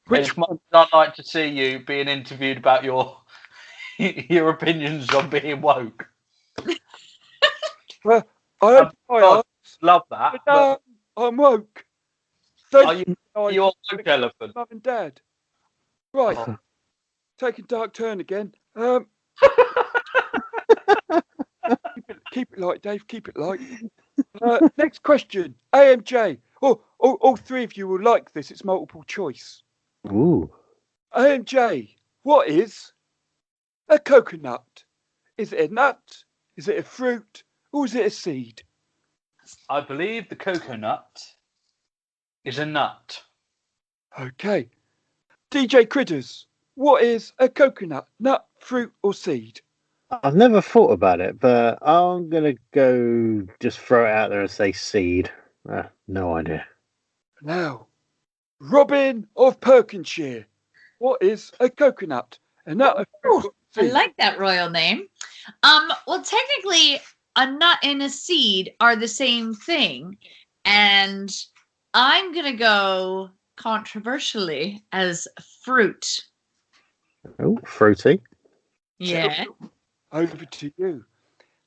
Which I'd like to see you being interviewed about your opinions on being woke. Well, I love that. But I'm woke. Are you a woke elephant? Mum and Dad. Right. Taking dark turn again. Keep it light, Dave. Keep it light. Next question. AMJ. All three of you will like this. It's multiple choice. Ooh. AMJ. What is a coconut? Is it a nut? Is it a fruit? Or is it a seed? I believe the coconut is a nut. Okay. DJ Critters. What is a coconut? Nut, fruit, or seed? I've never thought about it, but I'm gonna go just throw it out there and say seed. No idea. Now, Robin of Perkinshire. What is a coconut? A nut, a fruit, or I seed? like that royal name. Well, technically, a nut and a seed are the same thing, and I'm gonna go controversially as fruit. Oh, fruity. Yeah. Over to you.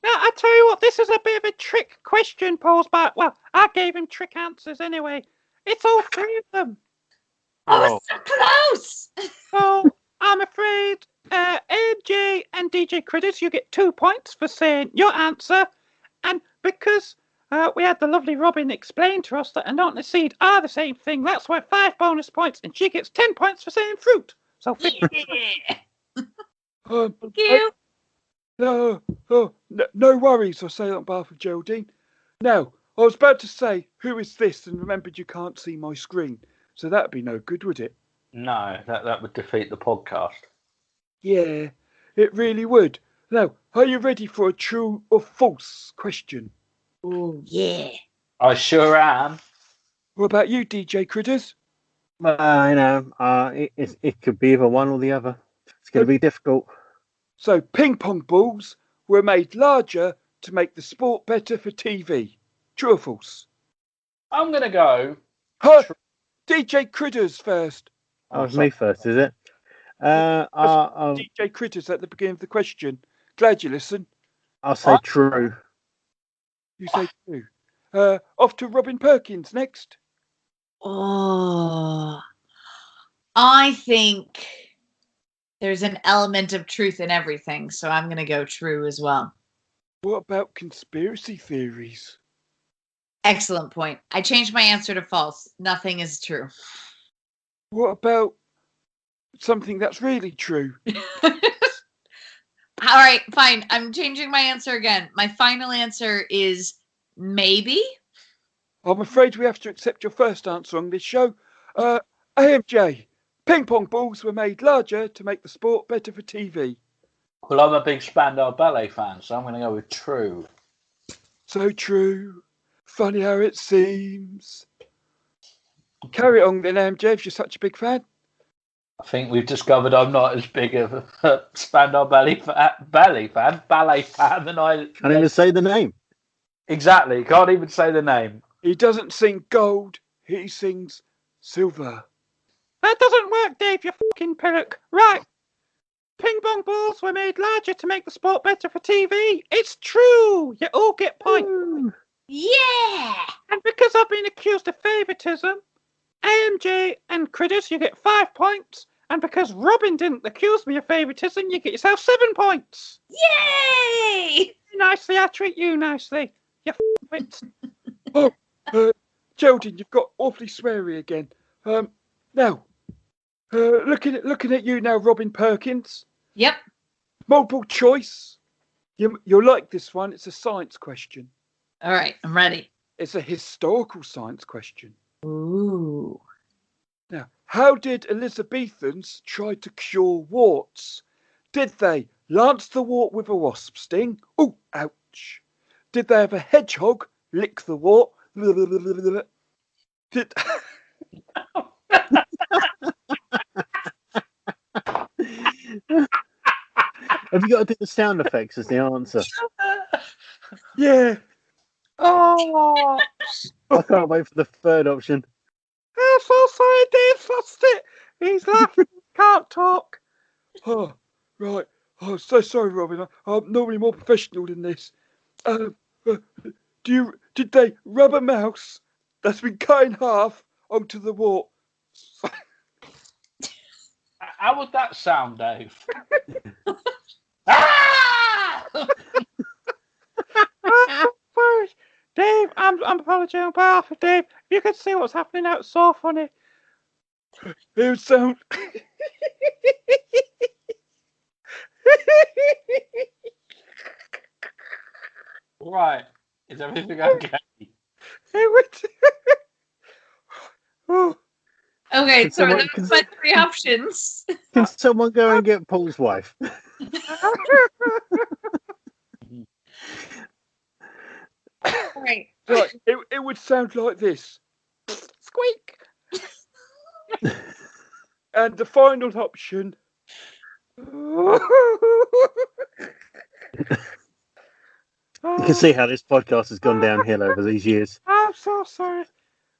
Now, I tell you what, this is a bit of a trick question posed by... Well, I gave him trick answers anyway. It's all three of them. Oh, it's so close! So, I'm afraid AJ and DJ Critters, you get 2 points for saying your answer. And because we had the lovely Robin explain to us that a nut and a seed are the same thing, that's why 5 bonus points, and she gets 10 points for saying fruit. So, Yeah. Thank you. No worries. I'll say that on behalf of Geraldine. Now, I was about to say, who is this? And remembered you can't see my screen. So that'd be no good, would it? No, that would defeat the podcast. Yeah, it really would. Now, are you ready for a true or false question? Oh, yeah. I sure am. What about you, DJ Critters? It could be either one or the other. It's going to be difficult. So, ping pong balls were made larger to make the sport better for TV. True or false? I'm going to go. DJ Critters first. Oh, it's me first, is it? DJ Critters at the beginning of the question. Glad you listen. I'll say true. You say true. Off to Robin Perkins next. Oh, I think there's an element of truth in everything, so I'm going to go true as well. What about conspiracy theories? Excellent point. I changed my answer to false. Nothing is true. What about something that's really true? All right, fine. I'm changing my answer again. My final answer is maybe. I'm afraid we have to accept your first answer on this show. AMJ, ping pong balls were made larger to make the sport better for TV. Well, I'm a big Spandau Ballet fan, so I'm going to go with true. So true. Funny how it seems. Carry on then, AMJ, if you're such a big fan. I think we've discovered I'm not as big of a Spandau Ballet fan than I... Can't even say the name. Exactly, can't even say the name. He doesn't sing gold, he sings silver. That doesn't work, Dave, you fucking pillock. Right. Ping pong balls were made larger to make the sport better for TV. It's true. You all get points. Yeah! And because I've been accused of favouritism, AMJ and Critters, you get 5 points. And because Robin didn't accuse me of favouritism, you get yourself 7 points. Yay! Nicely, I treat you nicely. You wits. Oh, Geraldine, you've got awfully sweary again. Now, looking at you now, Robin Perkins. Yep. Multiple choice. You'll like this one. It's a science question. All right, I'm ready. It's a historical science question. Ooh. Now, how did Elizabethans try to cure warts? Did they lance the wart with a wasp sting? Oh, ouch. Did they have a hedgehog lick the wart? Did... Have you got to do the sound effects as the answer? Yeah. Oh, I can't wait for the third option. I'm so sorry, Dave lost it. He's laughing. Can't talk. Oh, right. Oh, so sorry, Robin. I'm normally more professional than this. Did they rub a mouse that's been cut in half onto the wart? How would that sound, Dave? Ah! Sorry, Dave. I'm apologising on behalf of Dave. You can see what's happening now. It's so funny. It would sound. Right. Is everything okay? It would. Oh. Okay, so someone- those are my 3 options. Can someone go and get Paul's wife? Right. Right, it would sound like this. Squeak. And the final option. You can see how this podcast has gone downhill over these years. I'm so sorry.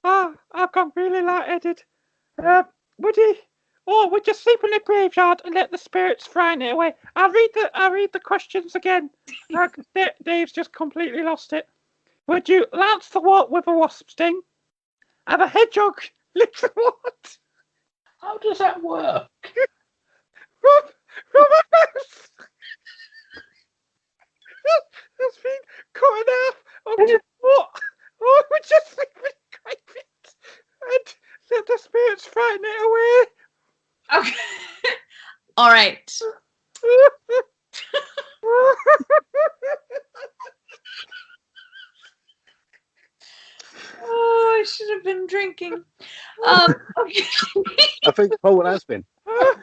I've got really light-headed. Would you sleep in the graveyard and let the spirits frighten it away? I'll read the questions again. Dave's just completely lost it. Would you lance the wart with a wasp sting? Have a hedgehog lick the wart? How does that work? Rob a mouse has been cut in half onto the wart. Or would you sleep in the graveyard and let the spirits frighten it away? Okay. All right. should have been drinking. Okay. I think Paul has been. I'm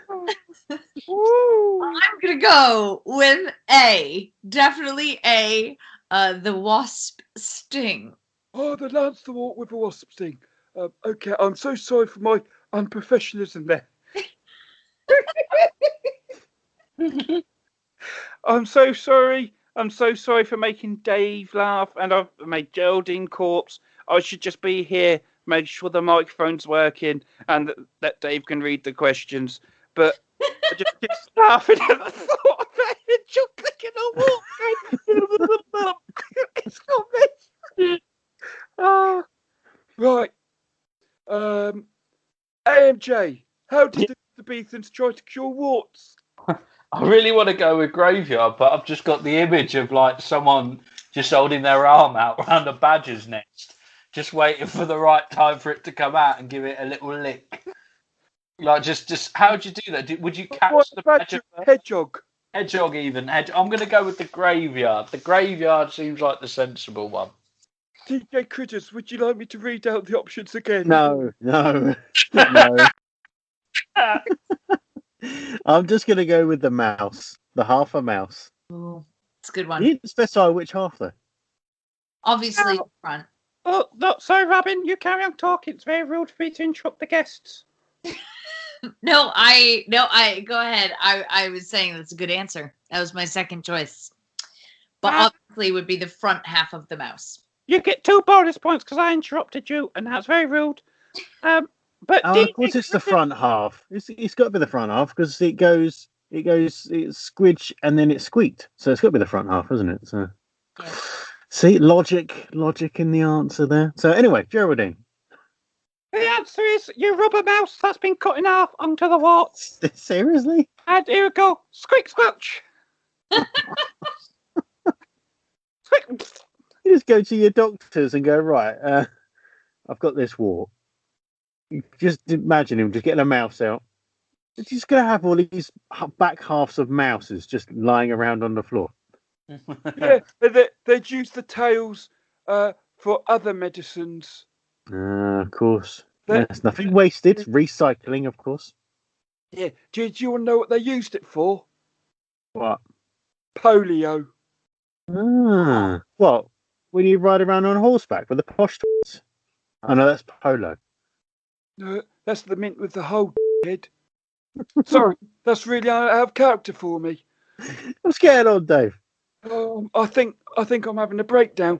gonna go with A. Definitely A. The wasp sting. Oh, the Lancelot with a wasp sting. Okay, I'm so sorry for my unprofessionalism there. I'm so sorry. I'm so sorry for making Dave laugh, and I've made Geraldine corpse. I should just be here, make sure the microphone's working, and that Dave can read the questions. But I just keep laughing at the thought of that chocolate in a walk. It's got me. Oh. Right. AMJ, how did the Elizabethans try to cure warts? I really want to go with graveyard, but I've just got the image of like someone just holding their arm out around a badger's nest, just waiting for the right time for it to come out and give it a little lick. Like just how'd you do that? Would you catch What the about badger? your hedgehog? Hedgehog even. I'm going to go with the graveyard. The graveyard seems like the sensible one. DJ Critters, would you like me to read out the options again? No. No. I'm just going to go with the mouse. The half a mouse. Ooh, it's a good You one. didn't specify which half, though. Obviously, front. Oh, no, sorry, Robin. You carry on talking. It's very rude for me to interrupt the guests. No, I go ahead. I was saying that's a good answer. That was my second choice. But obviously would be the front half of the mouse. You get 2 bonus points because I interrupted you, and that's very rude. But Of course, it's the front half. It's got to be the front half because it's squidge and then it's squeaked. So it's got to be the front half, isn't it? So, Yeah. see, logic in the answer there. So anyway, Geraldine. The answer is your rubber mouse that's been cut in half onto the warts. Seriously? And here we go. Squeak, squelch. Squeak. You just go to your doctors and go, right, I've got this wart. You just imagine him just getting a mouse out. He's just going to have all these back halves of mouses just lying around on the floor. Yeah, they'd use the tails for other medicines. Of course. That- There's nothing wasted. Recycling, of course. Yeah, do you want to know what they used it for? What? Polio. What? When you ride around on horseback with the posh toys? Oh, no, that's polo. No, that's the mint with the hole, head. Sorry, that's really out of character for me. What's going on, Dave? I think I'm having a breakdown.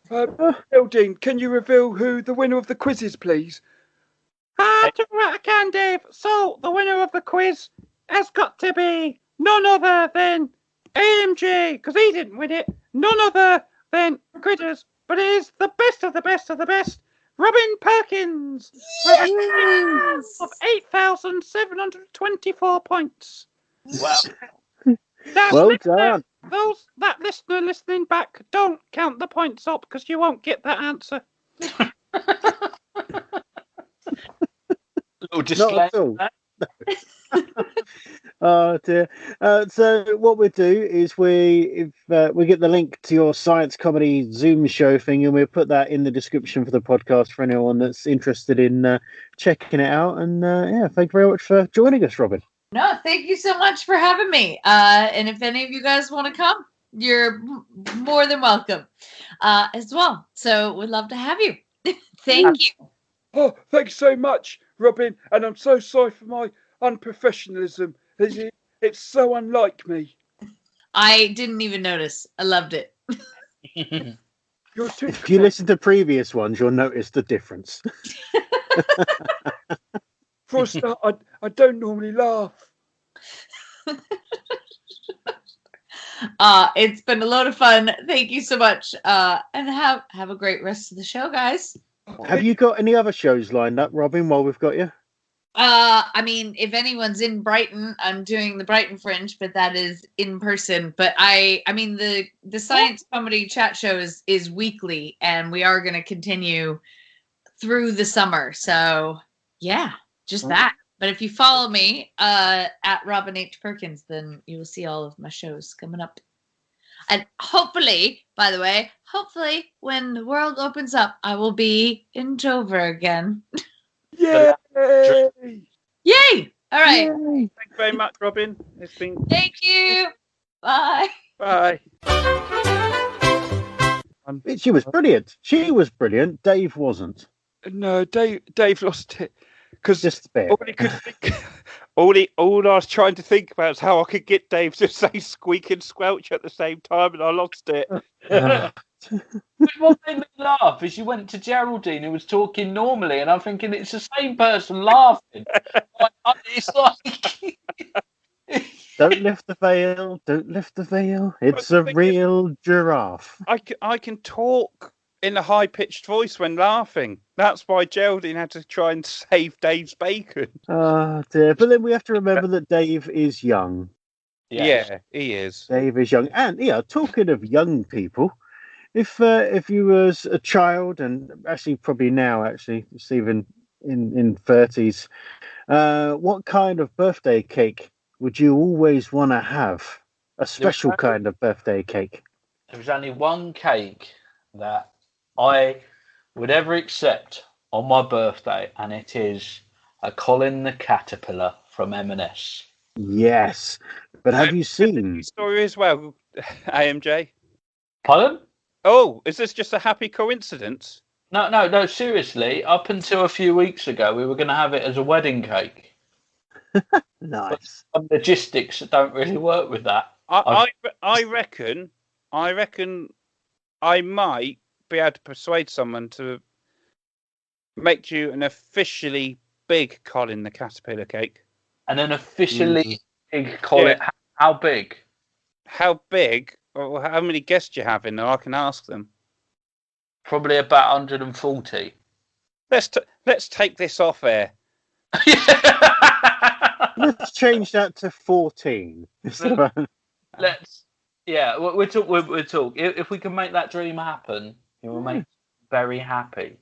Geraldine, can you reveal who the winner of the quiz is, please? I can, Dave. So, the winner of the quiz has got to be none other than AMJ, because he didn't win it. None other than Critters, but it is the best of the best of the best, Robin Perkins, Yes! of 8,724 points. Wow. That Well listener- done. That listener listening back, don't count the points up because you won't get that answer. Little Not disclaimer. at all. Oh dear. So what we'll do is we get the link to your science comedy Zoom show thing, and we'll put that in the description for the podcast for anyone that's interested in checking it out. And yeah, thank you very much for joining us, Robin. No, thank you so much for having me. And if any of you guys want to come, you're more than welcome as well. So we'd love to have you. Thank you. Oh, thanks so much, Robin. And I'm so sorry for my unprofessionalism. It's so unlike me. I didn't even notice. I loved it. You're too. If you listen to previous ones, you'll notice the difference. For a start, I don't normally laugh. It's been a lot of fun. Thank you so much. And have a great rest of the show, guys. Have you got any other shows lined up, Robin, while we've got you? I mean, if anyone's in Brighton, I'm doing the Brighton Fringe, but that is in person. But I mean, the science comedy chat show is weekly, and we are going to continue through the summer. So yeah, just that. But if you follow me at Robin H. Perkins, then you will see all of my shows coming up. And hopefully, by the way, hopefully, when the world opens up, I will be in Dover again. Yay! Yay! All right. Thank you very much, Robin. It's been. Thank you. Bye. Bye. She was brilliant. She was brilliant. Dave wasn't. No, Dave lost it because Just a bit. all he could think, all I was trying to think about is how I could get Dave to say squeak and squelch at the same time, and I lost it. What made me laugh is you went to Geraldine, who was talking normally, and I'm thinking it's the same person laughing. It's like. Don't lift the veil. Don't lift the veil. It's a real giraffe. I can talk in a high-pitched voice when laughing. That's why Geraldine had to try and save Dave's bacon. Oh dear. But then we have to remember that Dave is young. Yeah, he is. Dave is young. And yeah, talking of young people, if you was a child, and actually probably now, actually, it's even in 30s, what kind of birthday cake would you always want to have? A special kind of birthday cake. There's only one cake that I would ever accept on my birthday, and it is a Colin the Caterpillar from M&S. Yes, but have you seen the story as well, AMJ? Pardon? Oh, is this just a happy coincidence? No, seriously. Up until a few weeks ago, we were going to have it as a wedding cake. Nice. But some logistics don't really work with that. I reckon I might be able to persuade someone to make you an officially big Colin the Caterpillar cake. And then officially big Colin. Yeah. How big? How big? Or how many guests you have in there? I can ask them. Probably about 140. Let's take this off air. Let's change that to 14. We'll talk. If we can make that dream happen, it will make me very happy.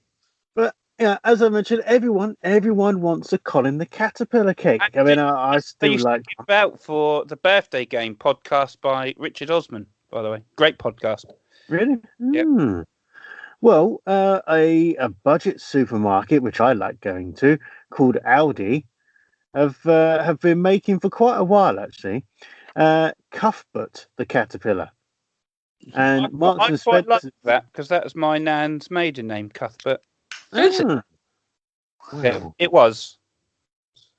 But yeah, as I mentioned, everyone wants a Colin the Caterpillar cake. I mean, I still like. Out for the birthday game podcast by Richard Osman, by the way, great podcast. Really? Yep. Well, a budget supermarket which I like going to, called Aldi, have been making for quite a while actually. Cuthbert the Caterpillar, and Marks and quite Spencer. like that because that was my nan's maiden name, Cuthbert. Is it? Yeah, it was.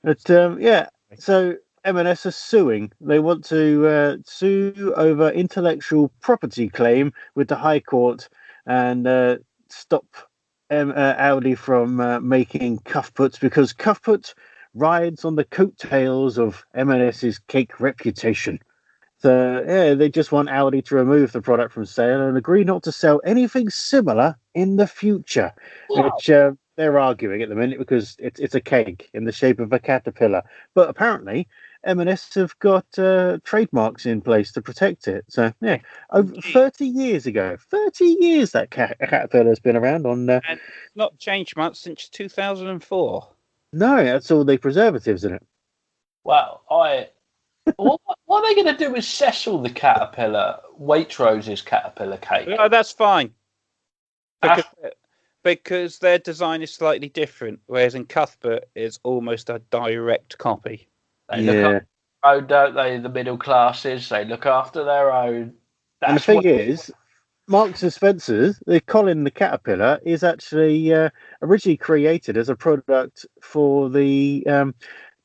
But so M&S are suing. They want to sue over intellectual property claim with the High Court and stop Aldi from making Cuthberts, because Cuthbert rides on the coattails of M&S's cake reputation. So yeah, they just want Aldi to remove the product from sale and agree not to sell anything similar in the future. Wow. Which they're arguing at the minute because it's a cake in the shape of a caterpillar. But apparently M&S have got trademarks in place to protect it. So yeah, over 30 years ago, 30 years that caterpillar's been around on. And not changed much since 2004. No, that's all the preservatives in it. Well, what are they going to do with Cecil the caterpillar, Waitrose's caterpillar cake? No, that's fine. Because their design is slightly different, whereas in Cuthbert it's almost a direct copy. They look after their own, don't they? The middle classes, they look after their own. And the thing is, Marks and Spencer's, the Colin the Caterpillar, is actually originally created as a product for the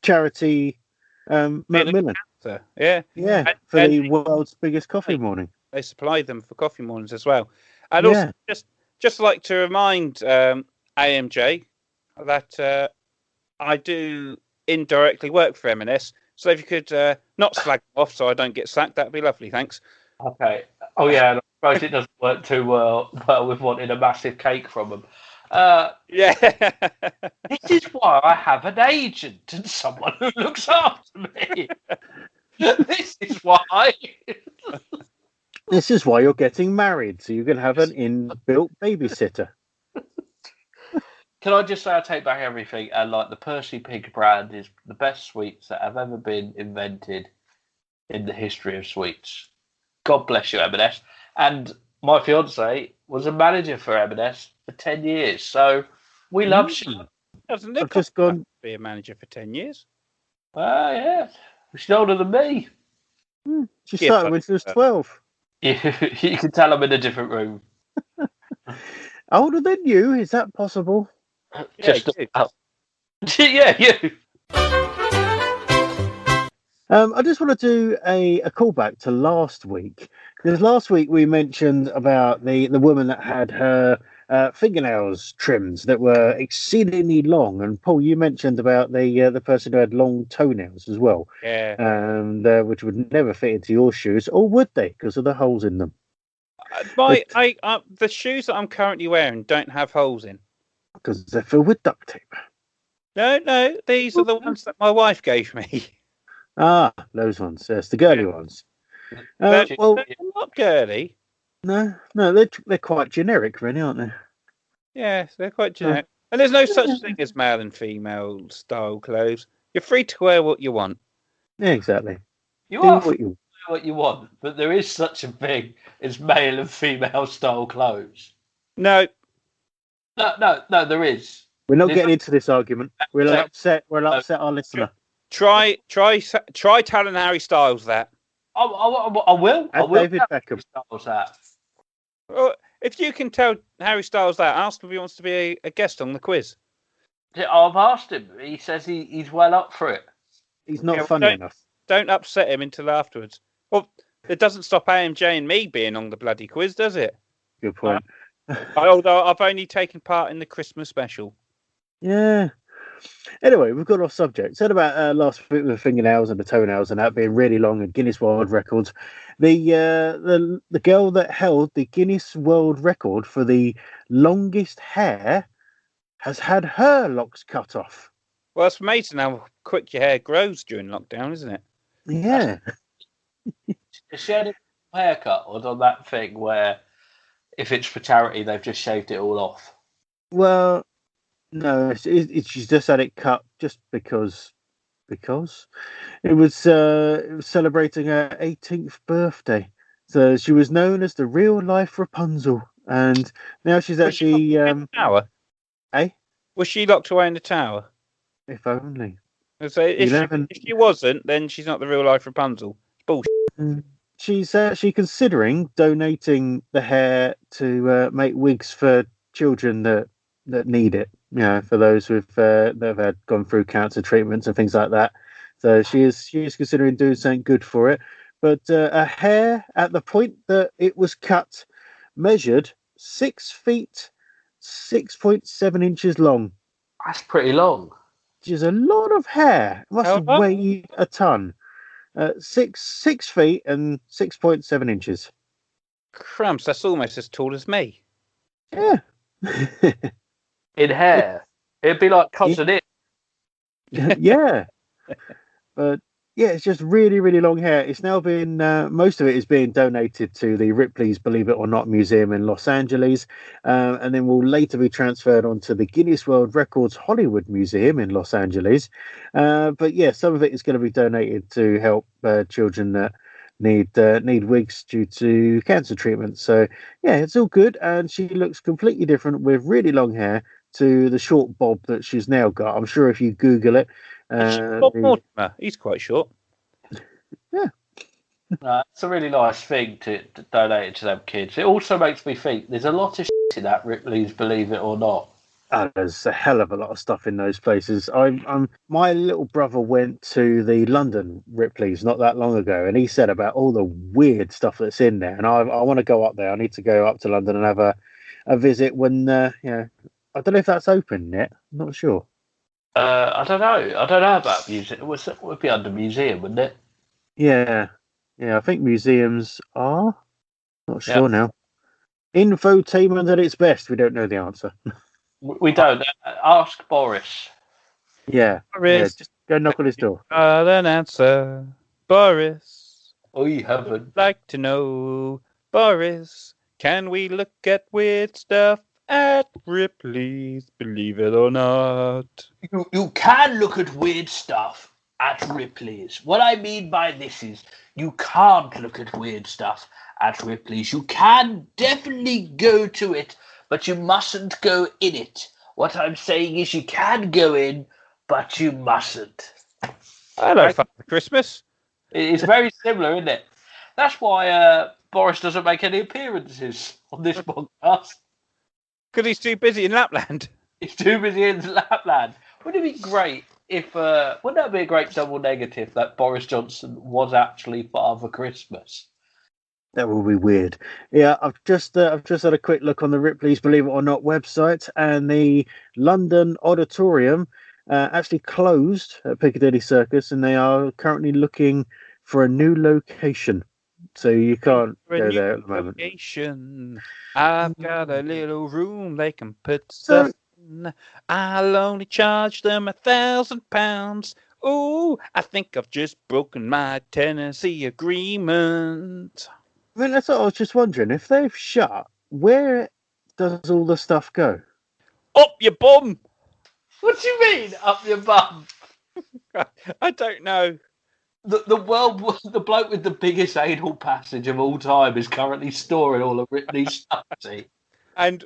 charity Macmillan. Yeah. For the world's biggest coffee morning. They supply them for coffee mornings as well. And also, just like to remind AMJ that I do indirectly work for M&S. So if you could not slag off so I don't get sacked, that'd be lovely. Thanks. Okay. Oh, yeah. I suppose it doesn't work too well with wanting a massive cake from them. Yeah. This is why I have an agent and someone who looks after me. This is why. This is why you're getting married, so you can have an inbuilt babysitter. Can I just say I take back everything, and like the Percy Pig brand is the best sweets that have ever been invented in the history of sweets. God bless you, M&S. And my fiance was a manager for M&S for 10 years, so we love Charlotte. Doesn't I've look just like gone. to be a manager for 10 years. Yeah. She's older than me. She Yeah, started but- when she was 12. You can tell I'm in a different room. Older than you? Is that possible? Just you. about. Yeah, you. I just want to do a callback to last week, because last week we mentioned about the woman that had her fingernails trimmed that were exceedingly long, and Paul, you mentioned about the person who had long toenails as well, Yeah. which would never fit into your shoes, or would they, because of the holes in them? The shoes that I'm currently wearing don't have holes in. Because they're filled with duct tape. No, these are the ones that my wife gave me. Ah, those ones. Yes, the girly ones. They're Well, not girly. no, they're quite generic, really, aren't they? Yeah, they're quite generic. And there's no such thing as male and female style clothes. You're free to wear what you want. Yeah, exactly. You Do are what you what you want, but there is such a thing as male and female style clothes. No, No, there is. We're not There's getting into this argument. We'll upset our listener. try telling Harry Styles that. I will. I And will. David Beckham. Styles that. Well, if you can tell Harry Styles that, ask him if he wants to be a guest on the quiz. I've asked him. He says he's well up for it. He's not Yeah, funny enough. Don't upset him until afterwards. Well, it doesn't stop AMJ and me being on the bloody quiz, does it? Good point. Although I've only taken part in the Christmas special. Yeah. Anyway, we've got off subject. Said about last week with the fingernails and the toenails and that being really long and Guinness World Records. The girl that held the Guinness World Record for the longest hair has had her locks cut off. Well, it's amazing how quick your hair grows during lockdown, isn't it? Yeah. She had a haircut or done that thing where if it's for charity, they've just shaved it all off. Well, no, she's just had it cut just because it was celebrating her 18th birthday. So she was known as the real life Rapunzel, and now she's actually tower. Eh? Was she locked away in the tower? If only. So if she wasn't, then she's not the real life Rapunzel. It's bullshit. She's actually considering donating the hair to make wigs for children that need it. You know, for those that have gone through cancer treatments and things like that. So she is considering doing something good for it. But her hair at the point that it was cut measured 6 feet 6.7 inches long. That's pretty long. Which is a lot of hair. It must weigh a ton. 6 feet and 6.7 inches. Crumbs, that's almost as tall as me. Yeah. In hair. It'd be like cousin it. Yeah. But yeah, it's just really, really long hair. It's now been most of it is being donated to the Ripley's Believe It or Not Museum in Los Angeles, and then will later be transferred onto the Guinness World Records Hollywood Museum in Los Angeles. But yeah, some of it is going to be donated to help children that need wigs due to cancer treatment. So yeah, it's all good, and she looks completely different with really long hair to the short bob that she's now got. I'm sure if you Google it. Bob Mortimer, he's quite short. Yeah. It's a really nice thing to donate it to them kids. It also makes me think there's a lot of shit in that Ripley's Believe It or Not. There's a hell of a lot of stuff in those places. My little brother went to the London Ripley's not that long ago, and he said about all the weird stuff that's in there. And I want to go up there. I need to go up to London and have a visit when I don't know if that's open yet. I'm not sure. I don't know about museum. It would be under museum, wouldn't it? Yeah. I think museums are. Not sure now. Infotainment at its best. We don't know the answer. We don't. Ask Boris. Yeah. Boris. Yeah, just go knock on his door. An answer, Boris. We haven't. Like to know, Boris. Can we look at weird stuff at Ripley's? Believe it or not. You can look at weird stuff at Ripley's. What I mean by this is you can't look at weird stuff at Ripley's. You can definitely go to it, but you mustn't go in it. What I'm saying is you can go in, but you mustn't. Hello, Father Christmas. It's very similar, isn't it? That's why Boris doesn't make any appearances on this podcast. Because he's too busy in Lapland. He's too busy in Lapland. Wouldn't it be great if, wouldn't that be a great double negative that Boris Johnson was actually Father Christmas? That will be weird. Yeah, I've just had a quick look on the Ripley's Believe It or Not website, and the London Auditorium actually closed at Piccadilly Circus, and they are currently looking for a new location. So you can't go there at the moment. Location. I've got a little room they can put stuff in. I'll only charge them £1,000. Oh, I think I've just broken my tenancy agreement. I mean, that's what I was just wondering. If they've shut, where does all the stuff go? Up your bum! What do you mean, up your bum? I don't know. The bloke with the biggest anal passage of all time is currently storing all of Ripley's stuff. See? And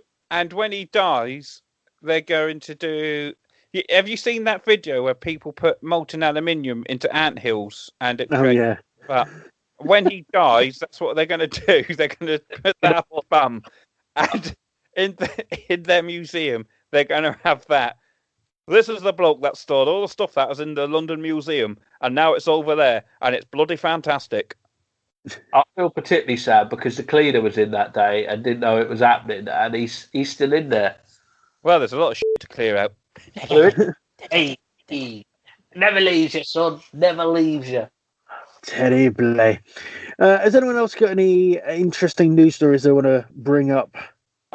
when he dies, they're going to do. Have you seen that video where people put molten aluminium into anthills and it? Oh yeah. But when he dies, that's what they're going to do. They're going to put that up his bum, and in their museum, they're going to have that. This is the bloke that stored all the stuff that was in the London Museum, and now it's over there, and it's bloody fantastic. I feel particularly sad because the cleaner was in that day and didn't know it was happening, and he's still in there. Well, there's a lot of shit to clear out. Hey, never leaves you, son. Never leaves you. Terrible. Has anyone else got any interesting news stories they want to bring up?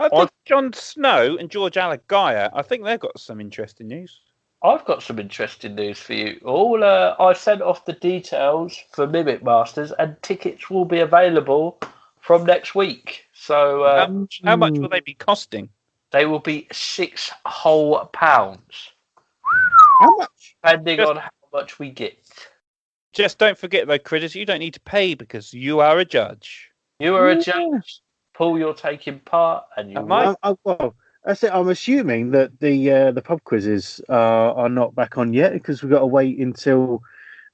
I think Jon Snow and George Alagaya, I think they've got some interesting news. I've got some interesting news for you all. I sent off the details for Mimic Masters, and tickets will be available from next week. So, how much will they be costing? They will be £6 whole. How much? Depending on how much we get. Just don't forget, though, critters, you don't need to pay because you are a judge. You are a judge. Paul, you're taking part, and you well, that's it. I'm assuming that the pub quizzes are not back on yet because we've got to wait until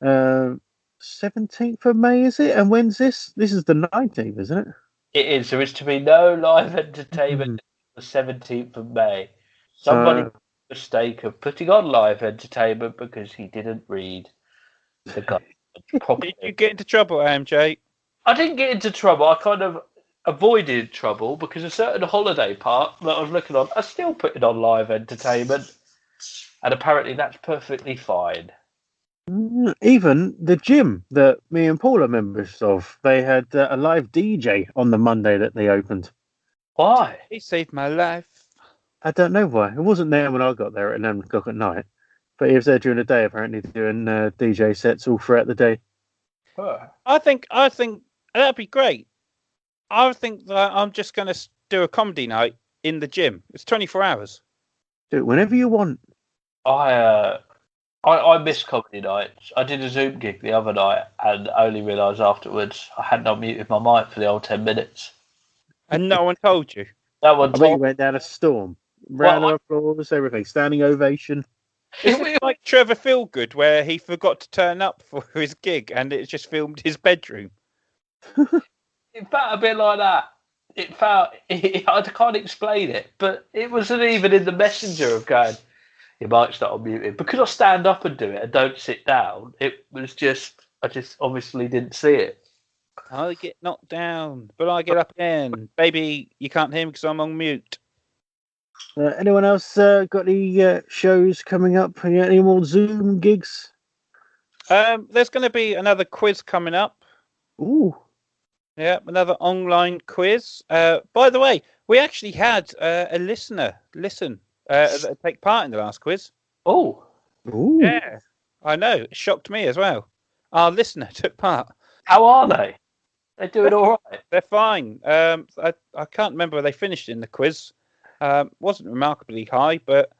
17th of May, is it? And when's this? This is the 19th, isn't it? It is. There is to be no live entertainment on the 17th of May. Somebody made the mistake of putting on live entertainment because he didn't read the guide properly. Did you get into trouble, AMJ? I didn't get into trouble. I kind of avoided trouble because a certain holiday park that I was looking on are still putting on live entertainment, and apparently that's perfectly fine. Even the gym that me and Paul are members of, they had a live DJ on the Monday that they opened. Why? He saved my life. I don't know why. It wasn't there when I got there at 11 o'clock at night, but he was there during the day, apparently doing DJ sets all throughout the day. I think that'd be great. I think that I'm just going to do a comedy night in the gym. It's 24 hours. Do it whenever you want. I miss comedy nights. I did a Zoom gig the other night and only realised afterwards I hadn't unmuted my mic for the old 10 minutes. And no one told you? No one I bet told you went down a storm. Round of applause, everything. Standing ovation. It's like Trevor Feelgood, where he forgot to turn up for his gig and it just filmed his bedroom. It felt a bit like that. I can't explain it, but it wasn't even in the messenger of going, your mic's not unmuted. Because I stand up and do it and don't sit down, it was just, I just obviously didn't see it. I get knocked down, but I get up again. Baby, you can't hear me because I'm on mute. Anyone else got any shows coming up? Any more Zoom gigs? There's going to be another quiz coming up. Ooh. Yeah, another online quiz. By the way, we actually had a listener take part in the last quiz. Oh. Ooh. Yeah, I know. It shocked me as well. Our listener took part. How are they? They're doing all right. They're fine. I can't remember where they finished in the quiz. Wasn't remarkably high, but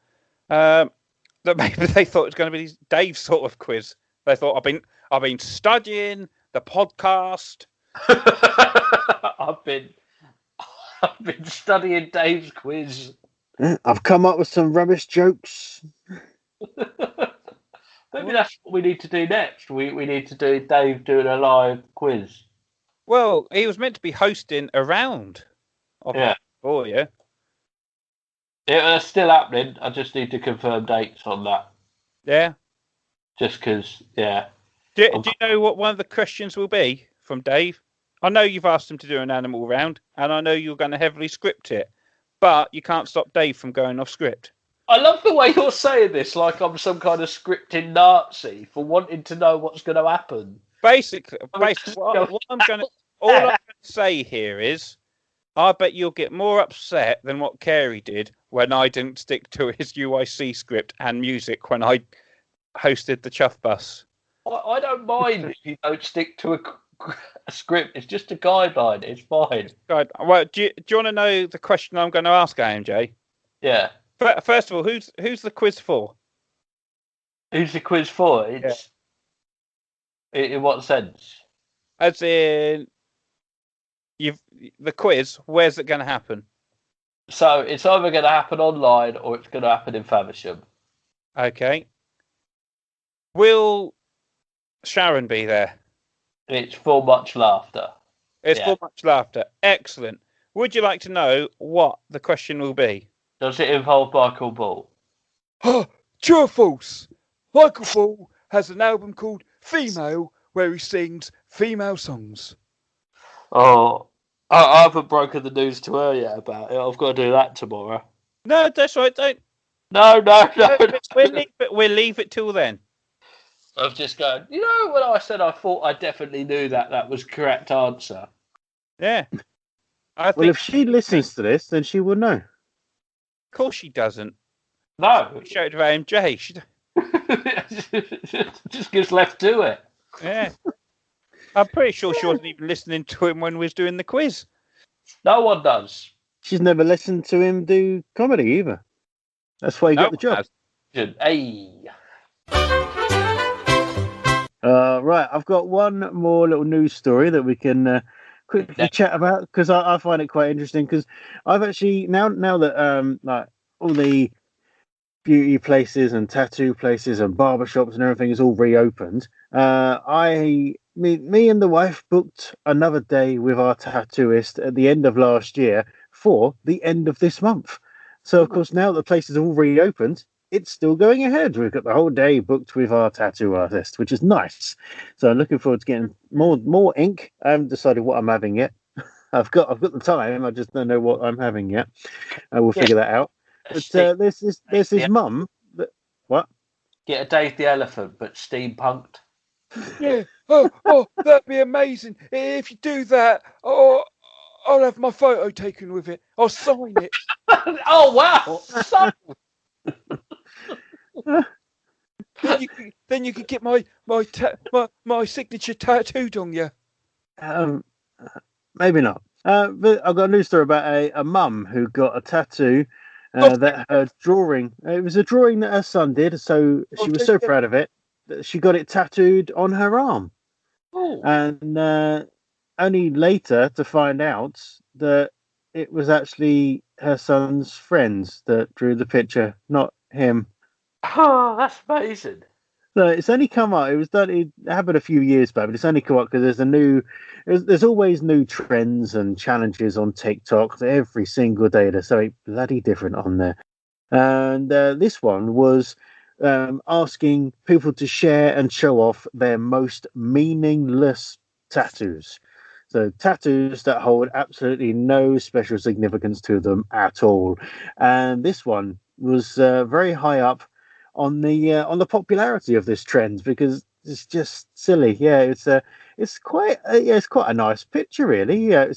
maybe they thought it was going to be Dave's sort of quiz. They thought I've been studying the podcast. I I've been studying Dave's quiz. I've come up with some rubbish jokes. Maybe that's what we need to do next. We need to do Dave doing a live quiz. Well, he was meant to be hosting a round. Yeah. Oh, yeah. It's still happening. I just need to confirm dates on that. Yeah. Just because, yeah. Do you know what one of the questions will be from Dave? I know you've asked him to do an animal round, and I know you're going to heavily script it, but you can't stop Dave from going off script. I love the way you're saying this, like I'm some kind of scripting Nazi for wanting to know what's going to happen. Basically, what I'm going to say here is, I bet you'll get more upset than what Carey did when I didn't stick to his UIC script and music when I hosted the Chuff Bus. I don't mind if you don't stick to a script. It's just a guideline. It's fine. Right. Well, do you want to know the question I'm going to ask AMJ? Yeah. First of all, who's the quiz for? Who's the quiz for? It's in what sense? As in, the quiz. Where's it going to happen? So it's either going to happen online or it's going to happen in Faversham. Okay. Will Sharon be there? It's for much laughter. It's for much laughter. Excellent. Would you like to know what the question will be? Does it involve Michael Ball? True or false? Michael Ball has an album called Female where he sings female songs. Oh, I haven't broken the news to her yet about it. I've got to do that tomorrow. No, that's right. Don't. No. We'll leave it till then. I've just gone, when I said I thought I definitely knew that was correct answer. Yeah. Well, if she listens to this, then she will know. Of course she doesn't. No. Show it to AMJ. She just gets left to it. Yeah. I'm pretty sure she wasn't even listening to him when we was doing the quiz. No one does. She's never listened to him do comedy either. That's why he got the job. Hey. Right, I've got one more little news story that we can quickly chat about because I find it quite interesting because I've actually now that like all the beauty places and tattoo places and barbershops and everything is all reopened. Me and the wife booked another day with our tattooist at the end of last year for the end of this month. So of course now the place is all reopened, it's still going ahead. We've got the whole day booked with our tattoo artist, which is nice. So I'm looking forward to getting more ink. I haven't decided what I'm having yet. I've got the time. I just don't know what I'm having yet. We'll figure that out. But there's his mum. What? Get a Dave the Elephant, but steampunked. Yeah. Oh, that'd be amazing. If you do that, I'll have my photo taken with it. I'll sign it. Oh wow! Then you could get my signature tattooed on you. Maybe not. But I've got a news story about a mum who got a tattoo that her drawing. It was a drawing that her son did, so she was so proud of it that she got it tattooed on her arm. Oh. And only later to find out that it was actually her son's friends that drew the picture, not him. Oh, that's amazing. So it's only come up. It happened a few years back, but it's only come up because there's always new trends and challenges on TikTok every single day. There's something bloody different on there. And this one was asking people to share and show off their most meaningless tattoos. So tattoos that hold absolutely no special significance to them at all. And this one was very high up on the popularity of this trend because it's just silly. Yeah, it's quite a nice picture, really. Yeah, it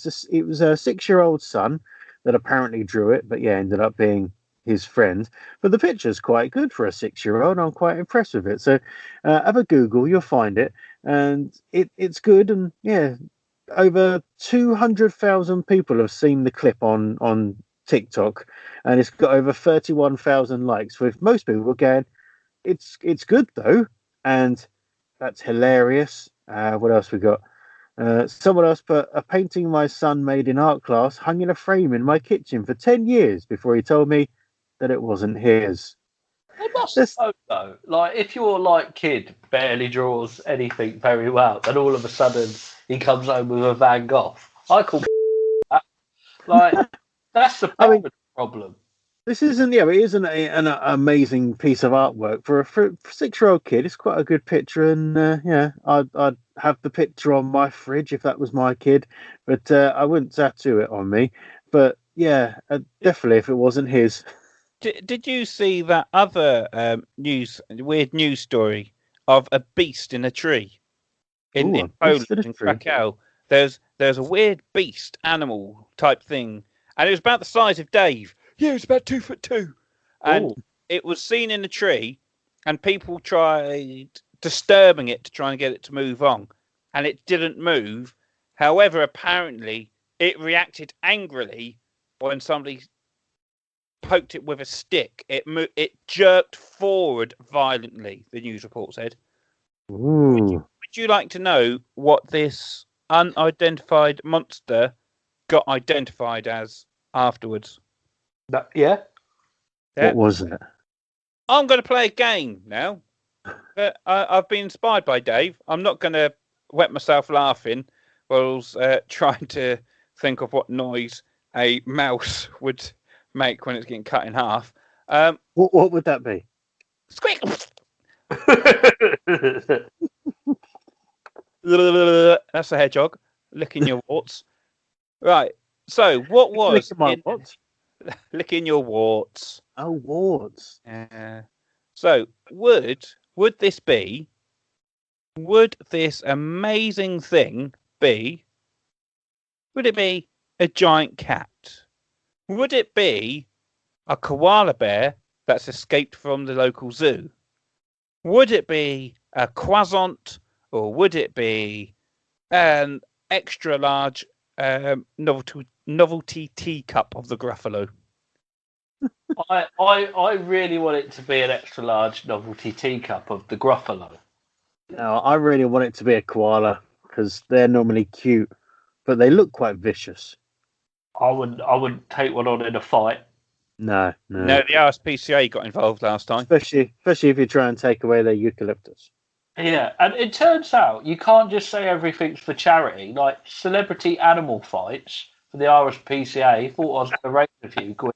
was a 6-year-old son that apparently drew it, but ended up being his friend. But the picture's quite good for a 6-year-old. I'm quite impressed with it. So have a Google, you'll find it, and it's good. And over 200,000 people have seen the clip on TikTok, and it's got over 31,000 likes. With most people going, it's good though, and that's hilarious. What else we got? Someone else put a painting my son made in art class hung in a frame in my kitchen for 10 years before he told me that it wasn't his. They must This- know, though. Like, if your kid barely draws anything very well, and all of a sudden he comes home with a Van Gogh, I call that. Like, that's the I mean, problem. This isn't, it isn't an amazing piece of artwork for a 6-year-old kid. It's quite a good picture, and I'd have the picture on my fridge if that was my kid, but I wouldn't tattoo it on me. But yeah, definitely if it wasn't his. Did you see that other weird news story of a beast in a tree in Poland, in Krakow? There's a weird beast animal type thing, and it was about the size of Dave. Yeah, it's about 2'2", and it was seen in a tree, and people tried disturbing it to try and get it to move on, and it didn't move. However, apparently it reacted angrily when somebody poked it with a stick. It jerked forward violently, the news report said. Would you like to know what this unidentified monster got identified as afterwards? Yeah. What was it? I'm going to play a game now. I've been inspired by Dave. I'm not going to wet myself laughing whilst trying to think of what noise a mouse would make when it's getting cut in half. What would that be? Squeak! That's a hedgehog licking your warts. Right. So, what was licking your warts? Oh, warts. So, would this be? Would this amazing thing be? Would it be a giant cat? Would it be a koala bear that's escaped from the local zoo? Would it be a croissant, or would it be an extra large novelty teacup of the Gruffalo? I really want it to be an extra large novelty teacup of the Gruffalo. No, I really want it to be a koala because they're normally cute, but they look quite vicious. I wouldn't take one on in a fight. No. No, the RSPCA got involved last time. Especially if you try and take away their eucalyptus. Yeah, and it turns out you can't just say everything's for charity. Like celebrity animal fights for the RSPCA, thought I was going to raise with you. Going,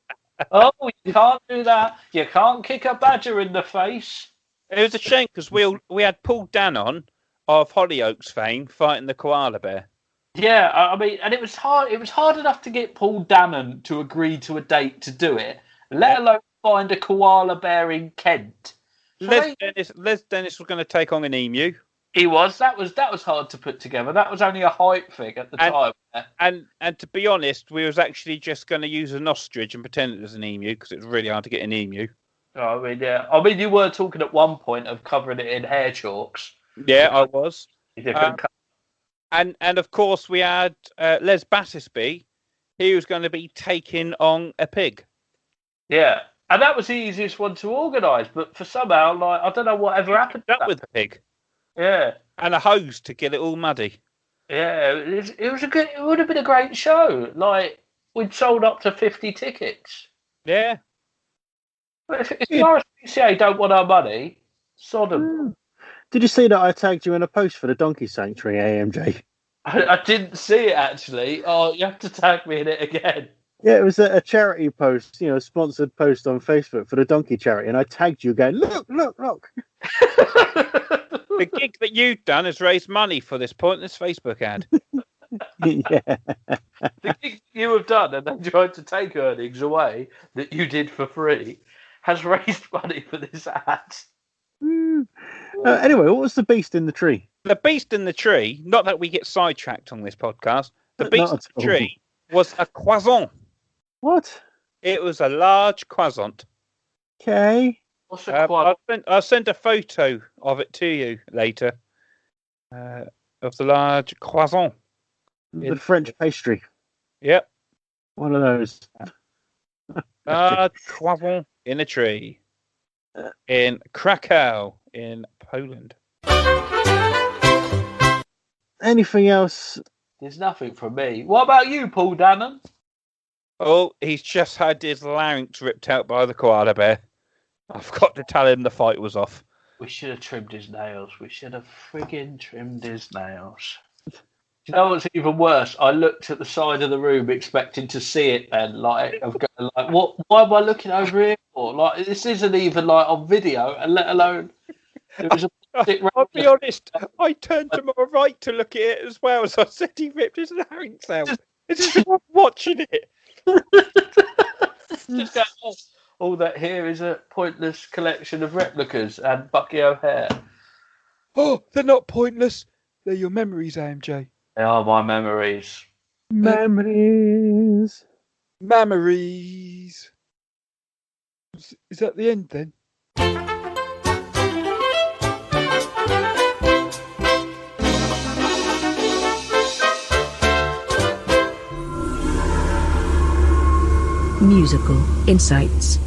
oh, you can't do that. You can't kick a badger in the face. It was a shame because we had Paul Dannon of Hollyoaks fame fighting the koala bear. Yeah, I mean, and it was hard. It was hard enough to get Paul Dannon to agree to a date to do it, let alone find a koala bear in Kent. Les Dennis was going to take on an emu. He was. That was hard to put together. That was only a height thing at the time. And to be honest, we was actually just going to use an ostrich and pretend it was an emu because it was really hard to get an emu. Oh, I mean, yeah. I mean, you were talking at one point of covering it in hair chalks. Yeah, I was. And of course we had Les Battersby. He was going to be taking on a pig. Yeah, and that was the easiest one to organise. But for somehow, I don't know whatever happened to that with the pig. Yeah, and a hose to get it all muddy. Yeah, it was a good. It would have been a great show. We'd sold up to 50 tickets. Yeah. But if the RSPCA don't want our money, sod them. Did you see that I tagged you in a post for the Donkey Sanctuary, AMJ? I didn't see it, actually. Oh, you have to tag me in it again. Yeah, it was a charity post, a sponsored post on Facebook for the Donkey Charity, and I tagged you going, look. The gig that you've done has raised money for this pointless Facebook ad. Yeah. The gig you have done and then tried to take earnings away that you did for free has raised money for this ad. Anyway, what was the beast in the tree? The beast in the tree, not that we get sidetracked on this podcast, the beast in the tree was a croissant. What? It was a large croissant. Okay. What's a croissant? I'll send a photo of it to you later. Of the large croissant. The French pastry. Yep. One of those. Large croissant in a tree. In Krakow, in Poland. Anything else? There's nothing from me. What about you, Paul Dannon? Oh, he's just had his larynx ripped out by the koala bear. I've got to tell him the fight was off. We should have trimmed his nails. We should have friggin' trimmed his nails. Do you know what's even worse? I looked at the side of the room expecting to see it then. Like, what? Why am I looking over here for? Like, this isn't even like on video, and let alone there was a I'll be honest, I turned to my right to look at it as well, so I said he ripped his larynx out. This is I'm watching it. Just go, all that here is a pointless collection of replicas and Bucky O'Hare. Oh, they're not pointless. They're your memories, AMJ. They are my memories. Memories. Memories. Is that the end then? Musical Insights.